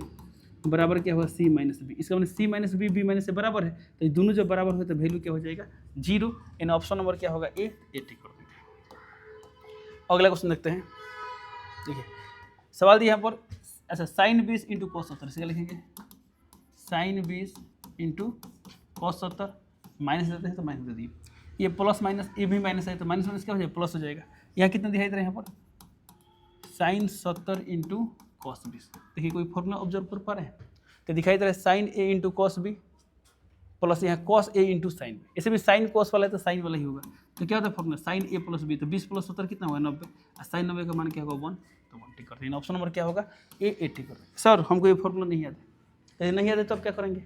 बराबर क्या होगा सी माइनस बी। इसका मतलब C minus B B minus से बराबर है, तो ये दोनों जब बराबर हो तो वैल्यू क्या हो जाएगा 0, यानी ऑप्शन नंबर क्या होगा ए टिक कर देंगे। अगला क्वेश्चन देखते हैं। देखिए सवाल दिया यहाँ पर, अच्छा साइन 20 इंटू कॉस 70, इसका लिखेंगे साइन 20 इंटू कॉस 70, माइनस देते हैं तो माइनस दे दिए, ये प्लस माइनस ये भी माइनस है तो माइनस माइनस क्या हो जाएगा प्लस हो जाएगा। यहाँ कितना दिखाई दे रहा है यहाँ पर साइन 70 इंटू कॉस 20। देखिए कोई फॉर्मूला ऑब्जर्व कर पा रहे हैं, तो दिखाई दे रहा है साइन ए इंटू कॉस बी प्लस यहाँ cos A into sine B. ऐसे भी साइन कॉस वाला है तो साइन वाला ही होगा, तो क्या होता है फॉर्मूला साइन ए प्लस बी, तो 20 प्लस 70 कितना होगा 90, और साइन 90 का मान क्या होगा 1, तो 1 टिक करते हैं। ऑप्शन नंबर क्या होगा ए टिक करते हैं। सर हमको ये फॉर्मूला नहीं याद है, यदि नहीं याद है तो अब क्या करेंगे,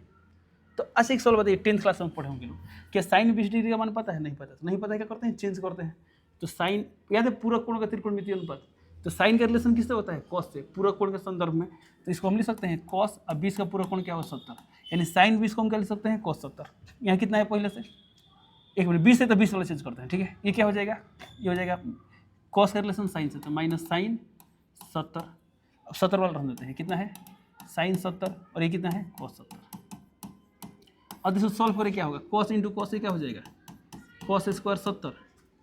तो ऐसे एक सवाल बताइए 10th क्लास में पढ़े होंगे लोग, क्या साइन 20 डिग्री का मान पता है, नहीं पता, तो नहीं पता है क्या करते हैं चेंज करते हैं। तो साइन याद है पूरक कोण का त्रिकोणमितीय अनुपात, तो साइन का रिलेशन किससे होता है कॉस से, पूरक कोण के संदर्भ में। तो इसको हम लिख सकते हैं कॉस, अब 20 का पूरक कोण क्या होगा 70, यानी साइन 20 को हम क्या लिख सकते हैं कॉस 70। यहाँ कितना है पहले से, एक मिनट 20 है तो 20 वाला चेंज करते हैं, ठीक है। ये क्या हो जाएगा, ये हो जाएगा कॉस का रिलेशन साइन से, तो माइनस साइन 70, अब 70 वाला रख देते हैं, कितना है साइन 70 और ये कितना है कॉस 70। अब इसको सॉल्व करें क्या होगा, कॉस इंटू कॉस से क्या हो जाएगा कॉस स्क्वायर 70,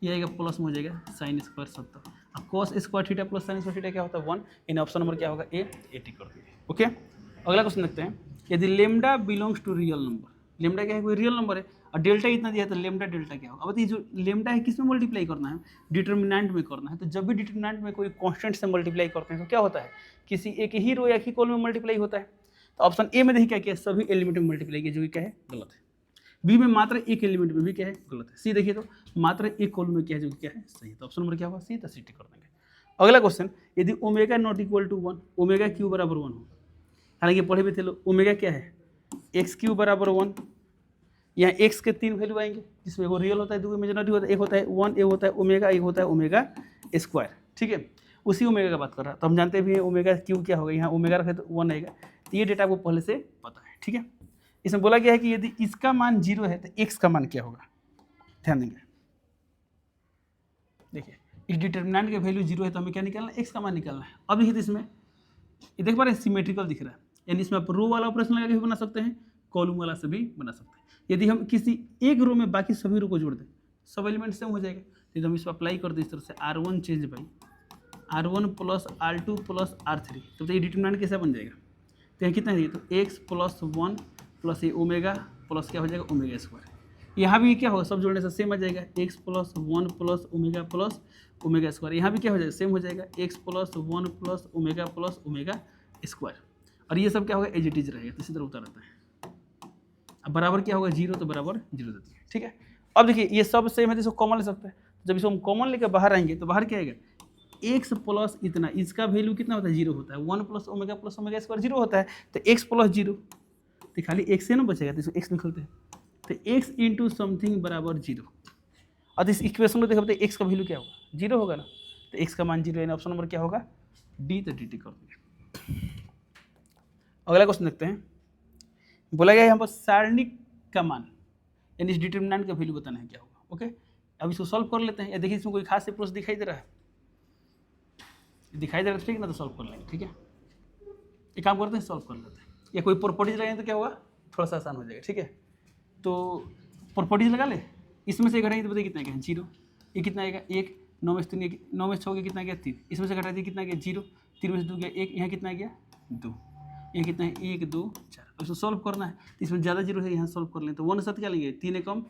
ये आएगा प्लस में हो जाएगा साइन स्क्वायर 70, अब cos square theta plus sine square theta क्या होता है 1, इन ऑप्शन नंबर क्या होगा ए टिक कर दीजिए। ओके, अगला क्वेश्चन देखते हैं। यदि lambda belongs to real number, lambda क्या है कोई रियल नंबर है, और डेल्टा इतना दिया है तो लेमडा डेल्टा क्या होगा। अब बताइए जो लेमडा है किस में मल्टीप्लाई करना है, डिटर्मिनेंट में करना है। तो जब भी डिटर्मिनेंट में कोई कांस्टेंट से मल्टीप्लाई करते हैं तो क्या होता है, किसी एक ही रो या एक ही कॉलम में मल्टीप्लाई होता है। तो ऑप्शन ए में देखिए क्या किया, सभी एलिमेंट में मल्टीप्लाई किया, जो कि क्या है गलत है। बी में मात्र एक एलिमेंट में भी क्या है गलत है। सी देखिए तो मात्र एक कॉलम में क्या है, जो कि क्या है सही है। तो ऑप्शन नंबर क्या होगा सी, तो सी टिक कर देंगे। अगला क्वेश्चन, यदि omega not equal to 1, omega cube बराबर 1 हो, हालांकि पढ़े भी थे लोग, ओमेगा क्या है एक्स क्यू बराबर 1, यहाँ एक्स के 3 वैल्यू आएंगे जिसमें वो रियल होता है, दो इमेजिनरी होता है, एक होता है 1, एक होता है ओमेगा, एक होता है ओमेगा स्क्वायर, ठीक है। उसी ओमेगा का बात कर रहा है। तो हम जानते भी हैं ओमेगा क्यू क्या होगा, यहाँ ओमेगा रखे तो 1 आएगा। तो ये डेटा आपको पहले से पता है, ठीक है। इसमें बोला गया है कि यदि इसका मान 0 है तो एक्स का मान क्या होगा, ध्यान देंगे। देखिए इस डिटर्मिनेंट के वैल्यू 0 है तो हमें क्या निकालना है, एक्स का मान निकालना है। अब देखिए इसमें ये देख पा रहे हैं सिमेट्रिकल दिख रहा है, यानी इसमें आप रो वाला ऑपरेशन लगा के भी बना सकते हैं, कॉलम वाला से भी बना सकते हैं। यदि हम किसी एक रो में बाकी सभी रो को जोड़ दें, सब एलिमेंट सेम हो जाएगा। यदि हम इसको अप्लाई कर दें इस तरह से R1 change by R1 plus R2 plus R3, तो ये डिटर्मिनेंट कैसा बन जाएगा। तो यहाँ कितना है, तो x प्लस 1 प्लस ये ओमेगा प्लस क्या हो जाएगा ओमेगा स्क्वायर। यहाँ भी क्या होगा, सब जोड़ने से सेम आ जाएगा, x plus 1 plus omega square. यहाँ भी क्या हो जाएगा, सेम हो जाएगा, x plus 1 plus omega square. और ये सब क्या होगा, एज इट इज रहेगा, इसी तरह उतर रहता है। अब बराबर क्या होगा 0, तो बराबर 0 देती है, ठीक है। अब देखिए ये सब सेम है तो इसको कॉमन ले सकते हैं। जब इसको हम कॉमन लेकर बाहर आएंगे तो बाहर क्या आएगा, x प्लस इतना, इसका वैल्यू कितना होता है 0 होता है, 1 प्लस ओमेगा स्क्वायर 0 होता है। तो x प्लस 0, तो खाली x से ना बचेगा, तो इसको x निकलते हैं, तो x इंटू समथिंग बराबर 0। और इस इक्वेशन को देखो तो x का वैल्यू क्या होगा 0 होगा ना, तो x का मान 0 यानी ऑप्शन नंबर क्या होगा डी, तो डी टिक कर देंगे। अगला क्वेश्चन देखते हैं, बोला गया यहाँ पर सारणिक का मान यानी इस डिटर्मिनेंट का वैल्यू बताना है क्या होगा। ओके, अब इसको सॉल्व कर लेते हैं। या देखिए इसमें कोई खास अप्रोच दिखाई दे रहा है, दिखाई दे रहा है, ठीक है ना, तो सॉल्व कर लेंगे, ठीक है। एक काम करते हैं, सॉल्व कर लेते हैं। या कोई प्रॉपर्टीज लगाएंगे तो क्या होगा, थोड़ा सा आसान हो जाएगा, ठीक है। तो प्रॉपर्टीज लगा ले, इसमें से घटाएंगे तो बताइए कितना गया 0, ये कितना आएगा 1, 9 में से 3, 9 में से 6 कितना गया 3, इसमें से घटा दिए कितना गया 0, 3 में से 2 गया 1, यहाँ कितना गया 2, ये कितना है 1 2 4। अब इसको सॉल्व करना है, इसमें ज़्यादा 0 है, यहाँ सॉल्व कर लें तो 1 साथ क्या लेंगे 3 एकम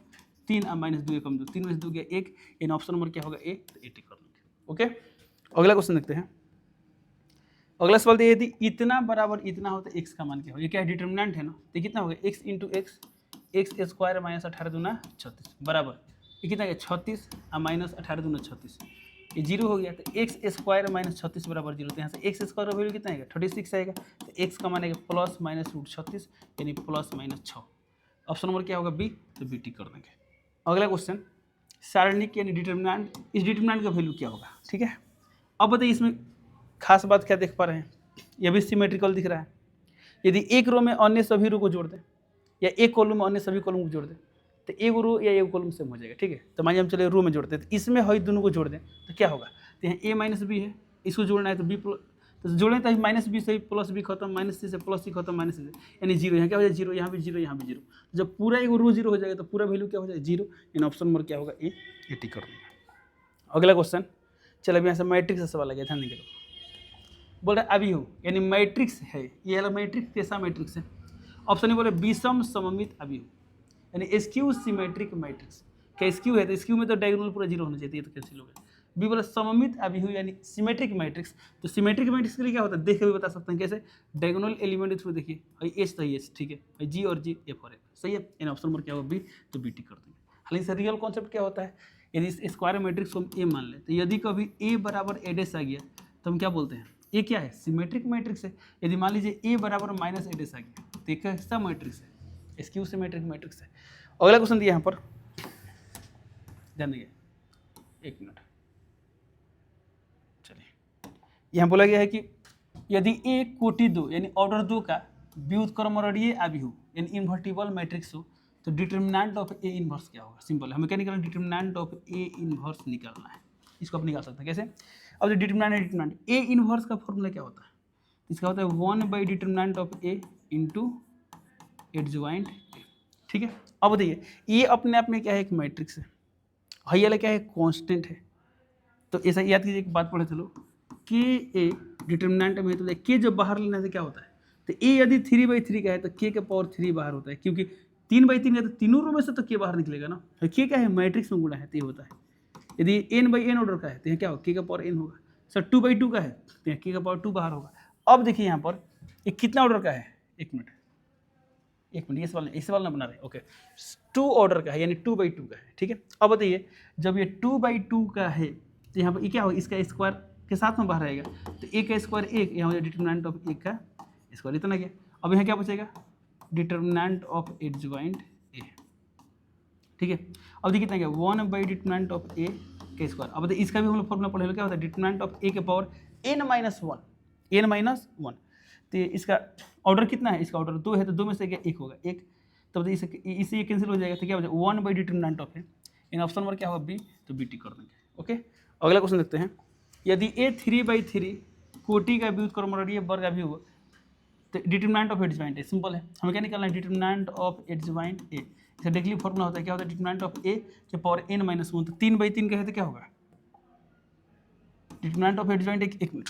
3 माइनस 2 एकम 2, 3 में से 2 गया 1, इन ऑप्शन नंबर क्या होगा ए, तो 80 कर लेंगे। ओके, अगला क्वेश्चन देखते हैं। अगला सवाल देखिए, यदि इतना बराबर इतना हो तो x का मान क्या हो, ये क्या है डिटर्मिनेंट है ना, तो कितना होगा x into x square minus 18 दूना 36 बराबर ये कितना गया 36 माइनस 18 दूना 36, ये 0 हो गया। तो एक्स स्क्वायर माइनस 36 बराबर 0, तो यहाँ से एक्स स्क्वायर का वैल्यू कितना आएगा 36 आएगा। तो एक्स का मान आएगा प्लस माइनस रूट 36 यानी प्लस माइनस 6। ऑप्शन नंबर क्या होगा बी, तो बी टिक कर देंगे। अगला क्वेश्चन, सारणिक यानी डिटर्मिनेंट, इस डिटर्मिनेंट का वैल्यू क्या होगा, ठीक है। अब बताइए इसमें खास बात क्या देख पा रहे हैं, यह भी सिमेट्रिकल दिख रहा है। यदि एक रो में अन्य सभी रो को जोड़ दें या एक कॉलम में अन्य सभी कॉलम को जोड़ दें तो एक रो या एक कॉलम सेम हो जाएगा, ठीक है। तो मानिए हम चले रो में जोड़ते हैं, तो इसमें हई दोनों को जोड़ दें तो क्या होगा, तो यहाँ ए माइनस बी है, इसको जोड़ना है तो बी प्लस, तो जोड़ें तो माइनस बी से प्लस बी खत्म, माइनस सी से प्लस सी खत्म, माइनस सी से यानी 0, यहाँ क्या हो जाए 0, यहाँ भी 0, यहाँ भी 0। जब पूरा एक रो 0 हो जाएगा तो पूरा वैल्यू क्या हो जाए 0, इन ऑप्शन नंबर क्या होगा ए, टिक कर देंगे। अगला क्वेश्चन, चलो अब यहाँ से मैट्रिक्स से सवाल आ गया, ध्यान देंगे। बोल रहे अभी हो यानी मैट्रिक्स है, ये वाला मैट्रिक्स कैसा मैट्रिक्स है। ऑप्शन में बोले विषम सममित अभिव्यू यानी स्क्यू सिमेट्रिक मैट्रिक्स। क्या स्क्यू है तो स्क्यू में तो डायगोनल पूरा 0 होना चाहिए, तो कैंसिल हो गया। बी बोले सममित अभिव्यू यानी सिमेट्रिक मैट्रिक्स। तो सिमेट्रिक मैट्रिक्स के लिए क्या होता है देख के भी बता सकते हैं कैसे, डायगोनल एलिमेंट के थ्रू देखिए, भाई एच तो एच, ठीक है, जी और जी एफ और एफ, सही है। यानी ऑप्शन नंबर क्या होगा बी, तो बी टिक कर देंगे। हालांकि इसका रियल कॉन्सेप्ट क्या होता है, यदि इस स्क्वायर मैट्रिक्स को हम ए मान लें तो यदि कभी ए बराबर ए डेस आ गया तो हम क्या बोलते हैं, ये क्या है सिमेट्रिक मैट्रिक्स है। यदि मान लीजिए ए बराबर माइनस ए डेस आ गया तो एक कैसा मैट्रिक्स है, स्क्यू सिमेट्रिक मैट्रिक्स है। अगला क्वेश्चन दिया यहाँ पर, ध्यान देंगे, एक मिनट, चलिए। यहाँ बोला गया है कि यदि ए कोटि 2 यानी ऑर्डर 2 का व्युत्क्रमणीय अभिव्यू यानी इन्वर्टिबल मैट्रिक्स हो तो डिटर्मिनेंट ऑफ ए इनवर्स क्या होगा। सिंपल है, हमें क्या निकालना है, डिटर्मिनेंट ऑफ ए इनवर्स निकालना है। इसको आप निकाल सकते हैं कैसे, अब जो डिटर्मिनेंट ए इनवर्स का फॉर्मूला क्या होता है, इसका होता है 1 determinant of A into adjoint A, ठीक है। अब बताइए ये अपने आप में क्या है, एक मैट्रिक्स है, हाई वाला क्या है कांस्टेंट है। तो ऐसा याद कीजिए, एक बात पढ़े चलो कि ए डिटर्मिनेंट में तो के जब बाहर लेने से क्या होता है, तो ए यदि 3/3 का है तो के का पावर 3 बाहर होता है, क्योंकि 3/3 है तो तीनों रो में से तो के बाहर निकलेगा ना। के क्या है, मैट्रिक्स में गुणा है तो ये होता है। यदि n/n ऑर्डर का है तो यहाँ क्या होगा, के का पावर n होगा। सर 2/2 का है तो यहाँ के का पावर 2 बाहर होगा। अब देखिए यहाँ पर ये कितना ऑर्डर का है, एक मिनट ये सवाल ना बना रहे, ओके 2 ऑर्डर का है यानी 2/2 का है, ठीक है। अब बताइए जब ये 2/2 का है तो यहाँ पर ये क्या होगा, इसका स्क्वायर के साथ में बाहर आएगा तो a का स्क्वायर 1, यहाँ हो जाए डिटरमिनेंट ऑफ a का स्क्वायर, इतना गया। अब यहाँ क्या बचेगा, डिटरमिनेंट ऑफ एडजॉइंट a, ठीक है। अब देखिए कितना गया, 1 बाई डिटरमिनेंट ऑफ a के स्क्वायर। अब देखिए इसका भी हम लोग फॉर्मूला पढ़े, क्या होता है, डिटरमिनेंट ऑफ a के पावर n-1 तो इसका ऑर्डर कितना है, इसका ऑर्डर 2 है तो 2 में से क्या 1 होगा, 1। तब इससे ये कैंसिल हो जाएगा तो क्या हो जाएगा 1 by determinant of a। In option number क्या होगा बी, तो बी टी कर देंगे, ओके। अगला क्वेश्चन देखते हैं, यदि a 3/3 कोटि का व्युत्क्रम और ये वर्ग का भी हो तो determinant of adjoint A, simple है। हमें क्या निकालना है, डिटरमिनेंट ऑफ एडजॉइंट ए। इसका डायरेक्टली फॉर्मूला होता है, क्या होता है, डिटरमिनेंट ऑफ ए के पावर n-1। तो 3/3 का है तो क्या होगा, डिटरमिनेंट ऑफ एडजॉइंट एक मिनट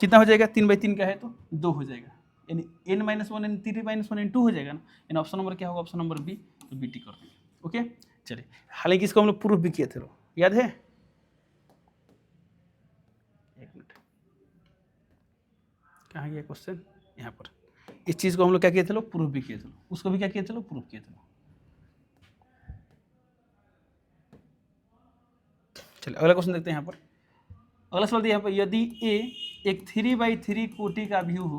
कितना हो जाएगा, 3/3 का है तो 2 हो जाएगा, यानी n-1 यानी 3-1 यानी 2 हो जाएगा ना। यानी ऑप्शन नंबर क्या होगा, ऑप्शन नंबर बी, तो बी टी कर देंगे, ओके। चलिए, हालांकि इसको हम लोग प्रूफ भी किए थे, याद है, एक मिनट कहाँ गया क्वेश्चन, यहाँ पर। इस चीज़ को हम लोग क्या किए थे लोग, प्रूफ भी किए थे, उसको भी क्या किए थे लोग, प्रूफ किए थे। चलिए अगला क्वेश्चन देखते हैं यहाँ पर। अगला सवाल दिया यहाँ पर, यदि a एक 3/3 कोटि का व्यू हो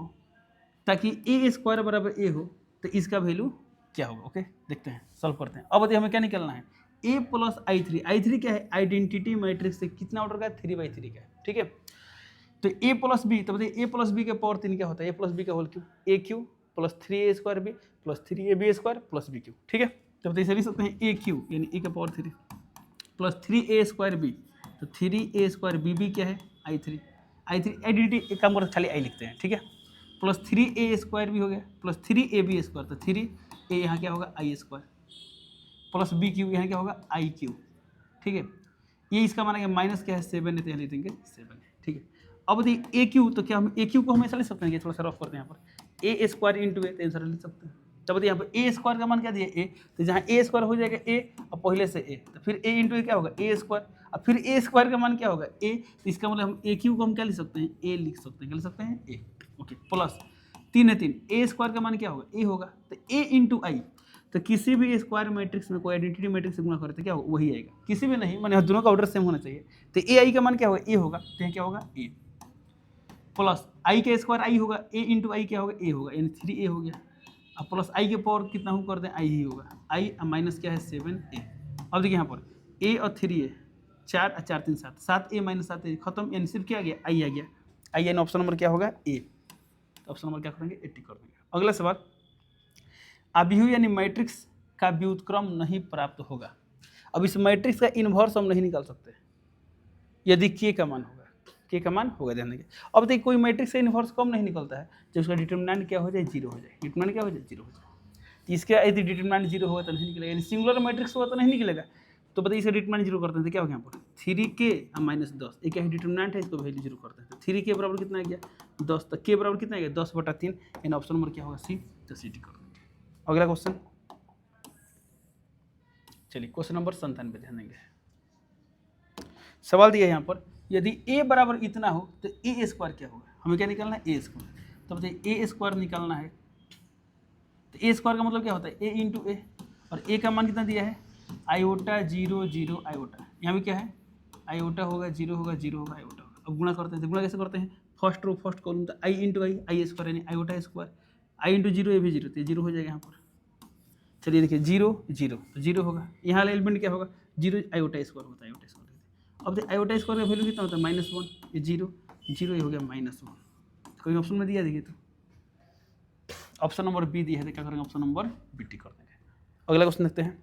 ताकि a स्क्वायर बराबर a हो तो इसका वैल्यू क्या होगा, ओके। देखते हैं, सॉल्व करते हैं। अब बताइए हमें क्या निकलना है, a प्लस i3 क्या है, आइडेंटिटी मैट्रिक्स से कितना ऑर्डर का है, 3/3 का है, ठीक है। तो a प्लस बी, तो बताइए a प्लस बी के पावर 3 क्या होता है, a प्लस बी का whole cube, a cube plus 3a square B plus 3ab square plus B cube, ठीक है। तो बताइए लिख सकते हैं a क्यू यानी a का power 3 plus 3a square B, तो 3a स्क्वायर बी क्या है, i3 आइडेंटिटी एक काम करते खाली i लिखते हैं, ठीक है। प्लस 3a स्क्वायर भी हो गया प्लस 3ab स्क्वायर, तो 3a यहाँ क्या होगा i square plus B cube यहाँ क्या होगा i क्यू, ठीक है। ये इसका माना गया माइनस क्या है 7 है, तो यहाँ लिख देंगे 7 है, ठीक है। अब देखिए a क्यू, तो क्या हम a क्यू को हमेशा लिख सकते हैं, थोड़ा सा रफ करते हैं यहाँ पर, a स्क्वायर इंटू ए, तो आंसर लिख सकते हैं। तब यहाँ पर a स्क्वायर का मान क्या दिया a, तो जहाँ a स्क्वायर हो जाएगा a और पहले से a, तो फिर a इंटू ए क्या होगा a स्क्वायर, और फिर a स्क्वायर का मान क्या होगा a, तो इसका मतलब हम a क्यू को हम क्या लिख सकते हैं, a लिख सकते हैं, क्या लिख सकते हैं a, ओके। प्लस 3 है 3, a स्क्वायर का मान क्या होगा a होगा, तो a इंटू आई, तो किसी भी स्क्वायर मैट्रिक्स में कोई आइडेंटिटी मैट्रिक्स से गुणा करे तो क्या होगा वही आएगा, किसी भी नहीं, माने दोनों का ऑर्डर सेम होना चाहिए। तो ए आई का मान क्या होगा a होगा, तो यहाँ क्या होगा a प्लस आई का स्क्वायर आई होगा, a इंटू आई क्या होगा a होगा, यानी 3a हो गया। अब प्लस आई के पावर कितना हो कर दें, आई ही होगा, आई माइनस क्या है 7a। अब देखिए यहाँ पर a और 3a 4 और 4 3 7, 7a माइनस 7a खत्म, यानी सिर्फ क्या आ गया आई आ गया, आई यानी ऑप्शन नंबर क्या होगा a। तो ऑप्शन नंबर क्या करेंगे 80 कर देंगे। अगला सवाल, अभिव्यु यानी मैट्रिक्स का व्युत्क्रम नहीं प्राप्त होगा। अब इस मैट्रिक्स का इन्वर्स हम नहीं निकाल सकते यदि k का मान होगा, k का मान होगा, ध्यान देंगे। अब देखिए कोई मैट्रिक्स का इन्वर्स कम नहीं निकलता है जब उसका डिटरमिनेंट क्या हो जाए 0 हो जाए, डिटरमिनेंट क्या हो जाए 0 हो जाए। तो इसका यदि डिटरमिनेंट 0 होगा तो नहीं निकलेगा, यानी सिंगुलर मैट्रिक्स होगा तो नहीं निकलेगा। तो बताइए इसका डिटरमिनेंट 0 करते हैं तो क्या हो गया यहाँ पर 3k माइनस 10, एक क्या है डिटरमिनेंट है, इसको वैल्यू 0 करते हैं, तो 3k बराबर कितना आ गया 10, तो k बराबर कितना आ गया 10/3, यानी ऑप्शन नंबर क्या होगा सी, तो सी टी कर देंगे। अगला क्वेश्चन, चलिए क्वेश्चन नंबर 97 पे ध्यान देंगे। सवाल दिया है यहाँ पर, यदि a बराबर इतना हो तो a स्क्वायर क्या होगा, हमें क्या निकालना है a स्क्वायर। तो बताइए a स्क्वायर निकालना है, तो a स्क्वायर का मतलब क्या होता है a इंटू ए, और a का मान कितना दिया है आयोटा 0 0 आयोटा, यहाँ भी क्या है आयोटा होगा 0 होगा 0 होगा आयोटा होगा। अब गुणा करते हैं, तो गुणा कैसे करते हैं, फर्स्ट रो फर्स्ट कॉलम, तो आई इंटू आई स्क्वायर यानी आयोटा स्क्वायर, आई इंटू 0 ये भी 0, तो 0 हो जाएगा यहाँ पर। चलिए देखिए 0 0 तो 0 होगा, यहाँ वाला एलिमेंट क्या होगा 0 आयोटा स्क्वायर होता है, आयोटा स्क्वायर। अब देखिए आयोटा स्क्वायर का वैल्यू कितना होता है -1, ये 0 0 ये हो गया -1। कोई ऑप्शन में दिया देखिए, तो ऑप्शन नंबर बी दिया है, तो क्या करेंगे ऑप्शन नंबर बी टी कर देंगे। अगला क्वेश्चन देखते हैं,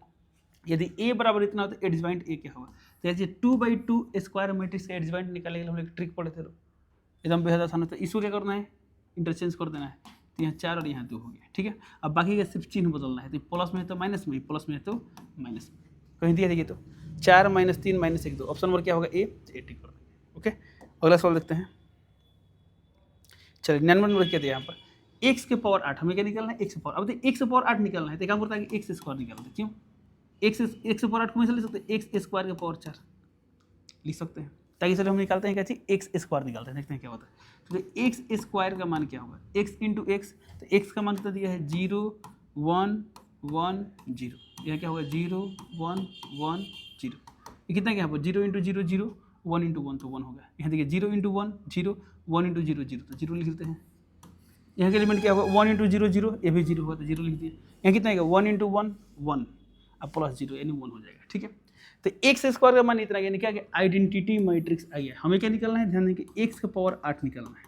यदि a बराबर इतना हो तो एडजॉइंट a क्या होगा। तो जैसे 2/2 स्क्वायर मैट्रिक्स का एडजॉइंट निकालने के लिए हम लोग ट्रिक पढ़े थे, एकदम बेहद आसान होता है। इसको क्या करना है इंटरचेंज कर देना है, तो यहाँ 4 और यहाँ 2 हो गया, ठीक है। अब बाकी का सिर्फ चिन्ह बदलना है, तो प्लस में है तो माइनस में, प्लस में है तो माइनस में, कहीं दिया देखिए तो 4 - 3 - 1 2, ऑप्शन नंबर क्या होगा ए, 80 कर देंगे, ओके। अगला सवाल देखते हैं, चलिए 99 नंबर क्या दिया यहाँ पर, एक्स के पावर 8 हमें क्या निकालना है, एक्स के पावर। अब देखिए एक्स के पावर 8 निकालना है तो क्या करता है कि एक्स स्क्वायर निकालते हैं। क्यों एक्स के पावर 8 को हमेशा लिख सकते हैं एक्स स्क्वायर के पावर 4 लिख सकते हैं, ताकि चलो हम निकालते हैं क्या चीज़, एक्स स्क्वायर निकालते हैं, देखते हैं क्या होता है। तो एक्स स्क्वायर का मान क्या होगा, एक्स इंटू एक्स, तो एक्स का मान कितना दिया है 0 1 1 0, यह क्या होगा 0 1 1 0, ये कितना क्या होगा 0 इंटू 0 0 1 इंटू 1 तो 1 होगा। यहाँ देखिए 0 इंटू 1 0 1 इंटू 0 0 तो 0 लिख लेते हैं। यहाँ का एलिमेंट क्या होगा 1 इंटू 0 0, ये भी 0 होगा तो 0 लिख दिए। यहाँ कितना आएगा 1 इंटू 1 1 अब प्लस 0 यानी 1 हो जाएगा। ठीक है, तो एक्स स्क्वायर का मान इतना यानी क्या आइडेंटिटी मैट्रिक्स आ गया। हमें क्या निकालना है, ध्यान दें कि एक्स का पावर 8 निकालना है।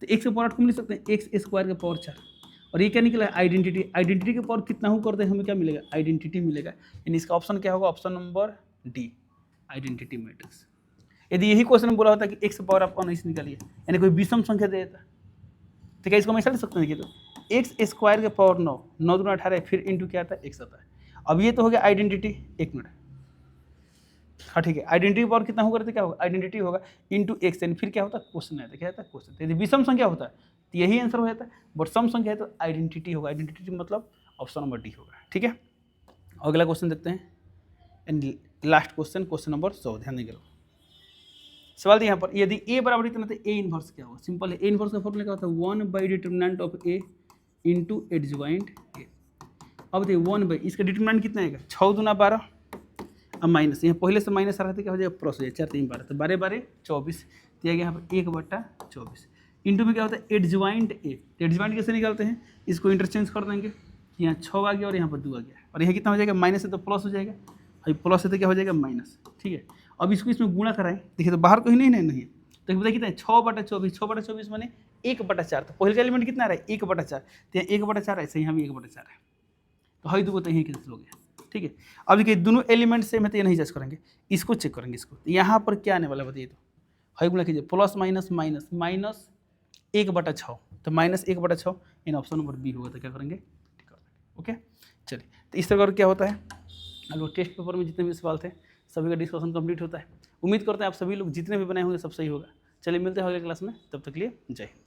तो एक्स का पावर 8 को लिख सकते हैं एक्स स्क्वायर का पावर 4, और ये क्या निकला है आइडेंटिटी। आइडेंटिटी के पावर कितना हो कर दे हमें क्या मिलेगा, आइडेंटिटी मिलेगा। यानी इसका ऑप्शन क्या होगा, option number D identity matrix. यदि यही क्वेश्चन बोला होता कि एक्स का पावर आपको नहीं निकालिए, यानी कोई विषम संख्या दे देता तो क्या इसको हमेशा लिख सकते हैं कि तो एक्स स्क्वायर के पावर 9 9 दूना 18 फिर इंटू क्या आता है एक्स आता है। अब ये तो हो गया आइडेंटिटी, एक मिनट, हाँ ठीक है, आइडेंटिटी पावर कितना होगा तो क्या होगा आइडेंटिटी होगा इंटू एक्स, यानी फिर क्या होता है क्वेश्चन आता है, क्या आता है क्वेश्चन। यदि विषम संख्या होता है तो यही आंसर हो जाता है, बट सम संख्या है तो आइडेंटिटी होगा। आइडेंटिटी मतलब ऑप्शन नंबर डी होगा। ठीक है, अगला क्वेश्चन देखते हैं and last question, question number 100। ध्यान देंगे सवाल यहाँ पर, यदि ए बराबर इतना तो ए इनवर्स क्या होगा। सिंपल है, ए इनवर्स का फॉर्मूला क्या होता है 1 by determinant of A into adjoint A. अब देखिए 1 बाई इसका डिटर्मिनेंट कितना आएगा 6 दूना 12, अब माइनस, यहाँ पहले से माइनस आ रहा था क्या हो जाएगा प्लस हो जाएगा 4 3 12 तो 12 12 24 दिया गया यहाँ पर 1/24 इंटू में क्या होता है एडजॉइंट ए। एडजॉइंट कैसे निकालते हैं, इसको इंटरचेंज कर देंगे, यहाँ 6 आ गया और यहाँ पर 2 आ गया, और यहाँ कितना हो जाएगा माइनस है तो प्लस हो जाएगा, अभी प्लस है तो क्या हो जाएगा माइनस। ठीक है, अब इसको इसमें गुणा कराएं, देखिए तो बाहर कहीं नहीं है तो बताइए कितना है 6/24, 6/24 माने 1/4, तो पहले का एलिमेंट कितना रहा है 1/4, तो यहाँ 1/4 ऐसे यहाँ भी 1/4 है, तो हई दो तो यहीं कैंसिल हो गया। ठीक है, अब देखिए दोनों एलिमेंट से तो ये नहीं जज करेंगे, इसको चेक करेंगे इसको, तो यहाँ पर क्या आने वाला बताइए, तो हई गुणा कीजिए प्लस माइनस माइनस माइनस 1/6, तो माइनस 1/6 इन ऑप्शन नंबर बी होगा, तो क्या करेंगे ठीक है। ओके चलिए, तो इस तरह क्या होता है अब टेस्ट पेपर में जितने भी सवाल थे सभी का डिस्कशन कंप्लीट होता है। उम्मीद करते हैं आप सभी लोग जितने भी बनाए होंगे सब सही होगा। चलिए मिलते हैं अगले क्लास में, तब तक के लिए जय हिंद।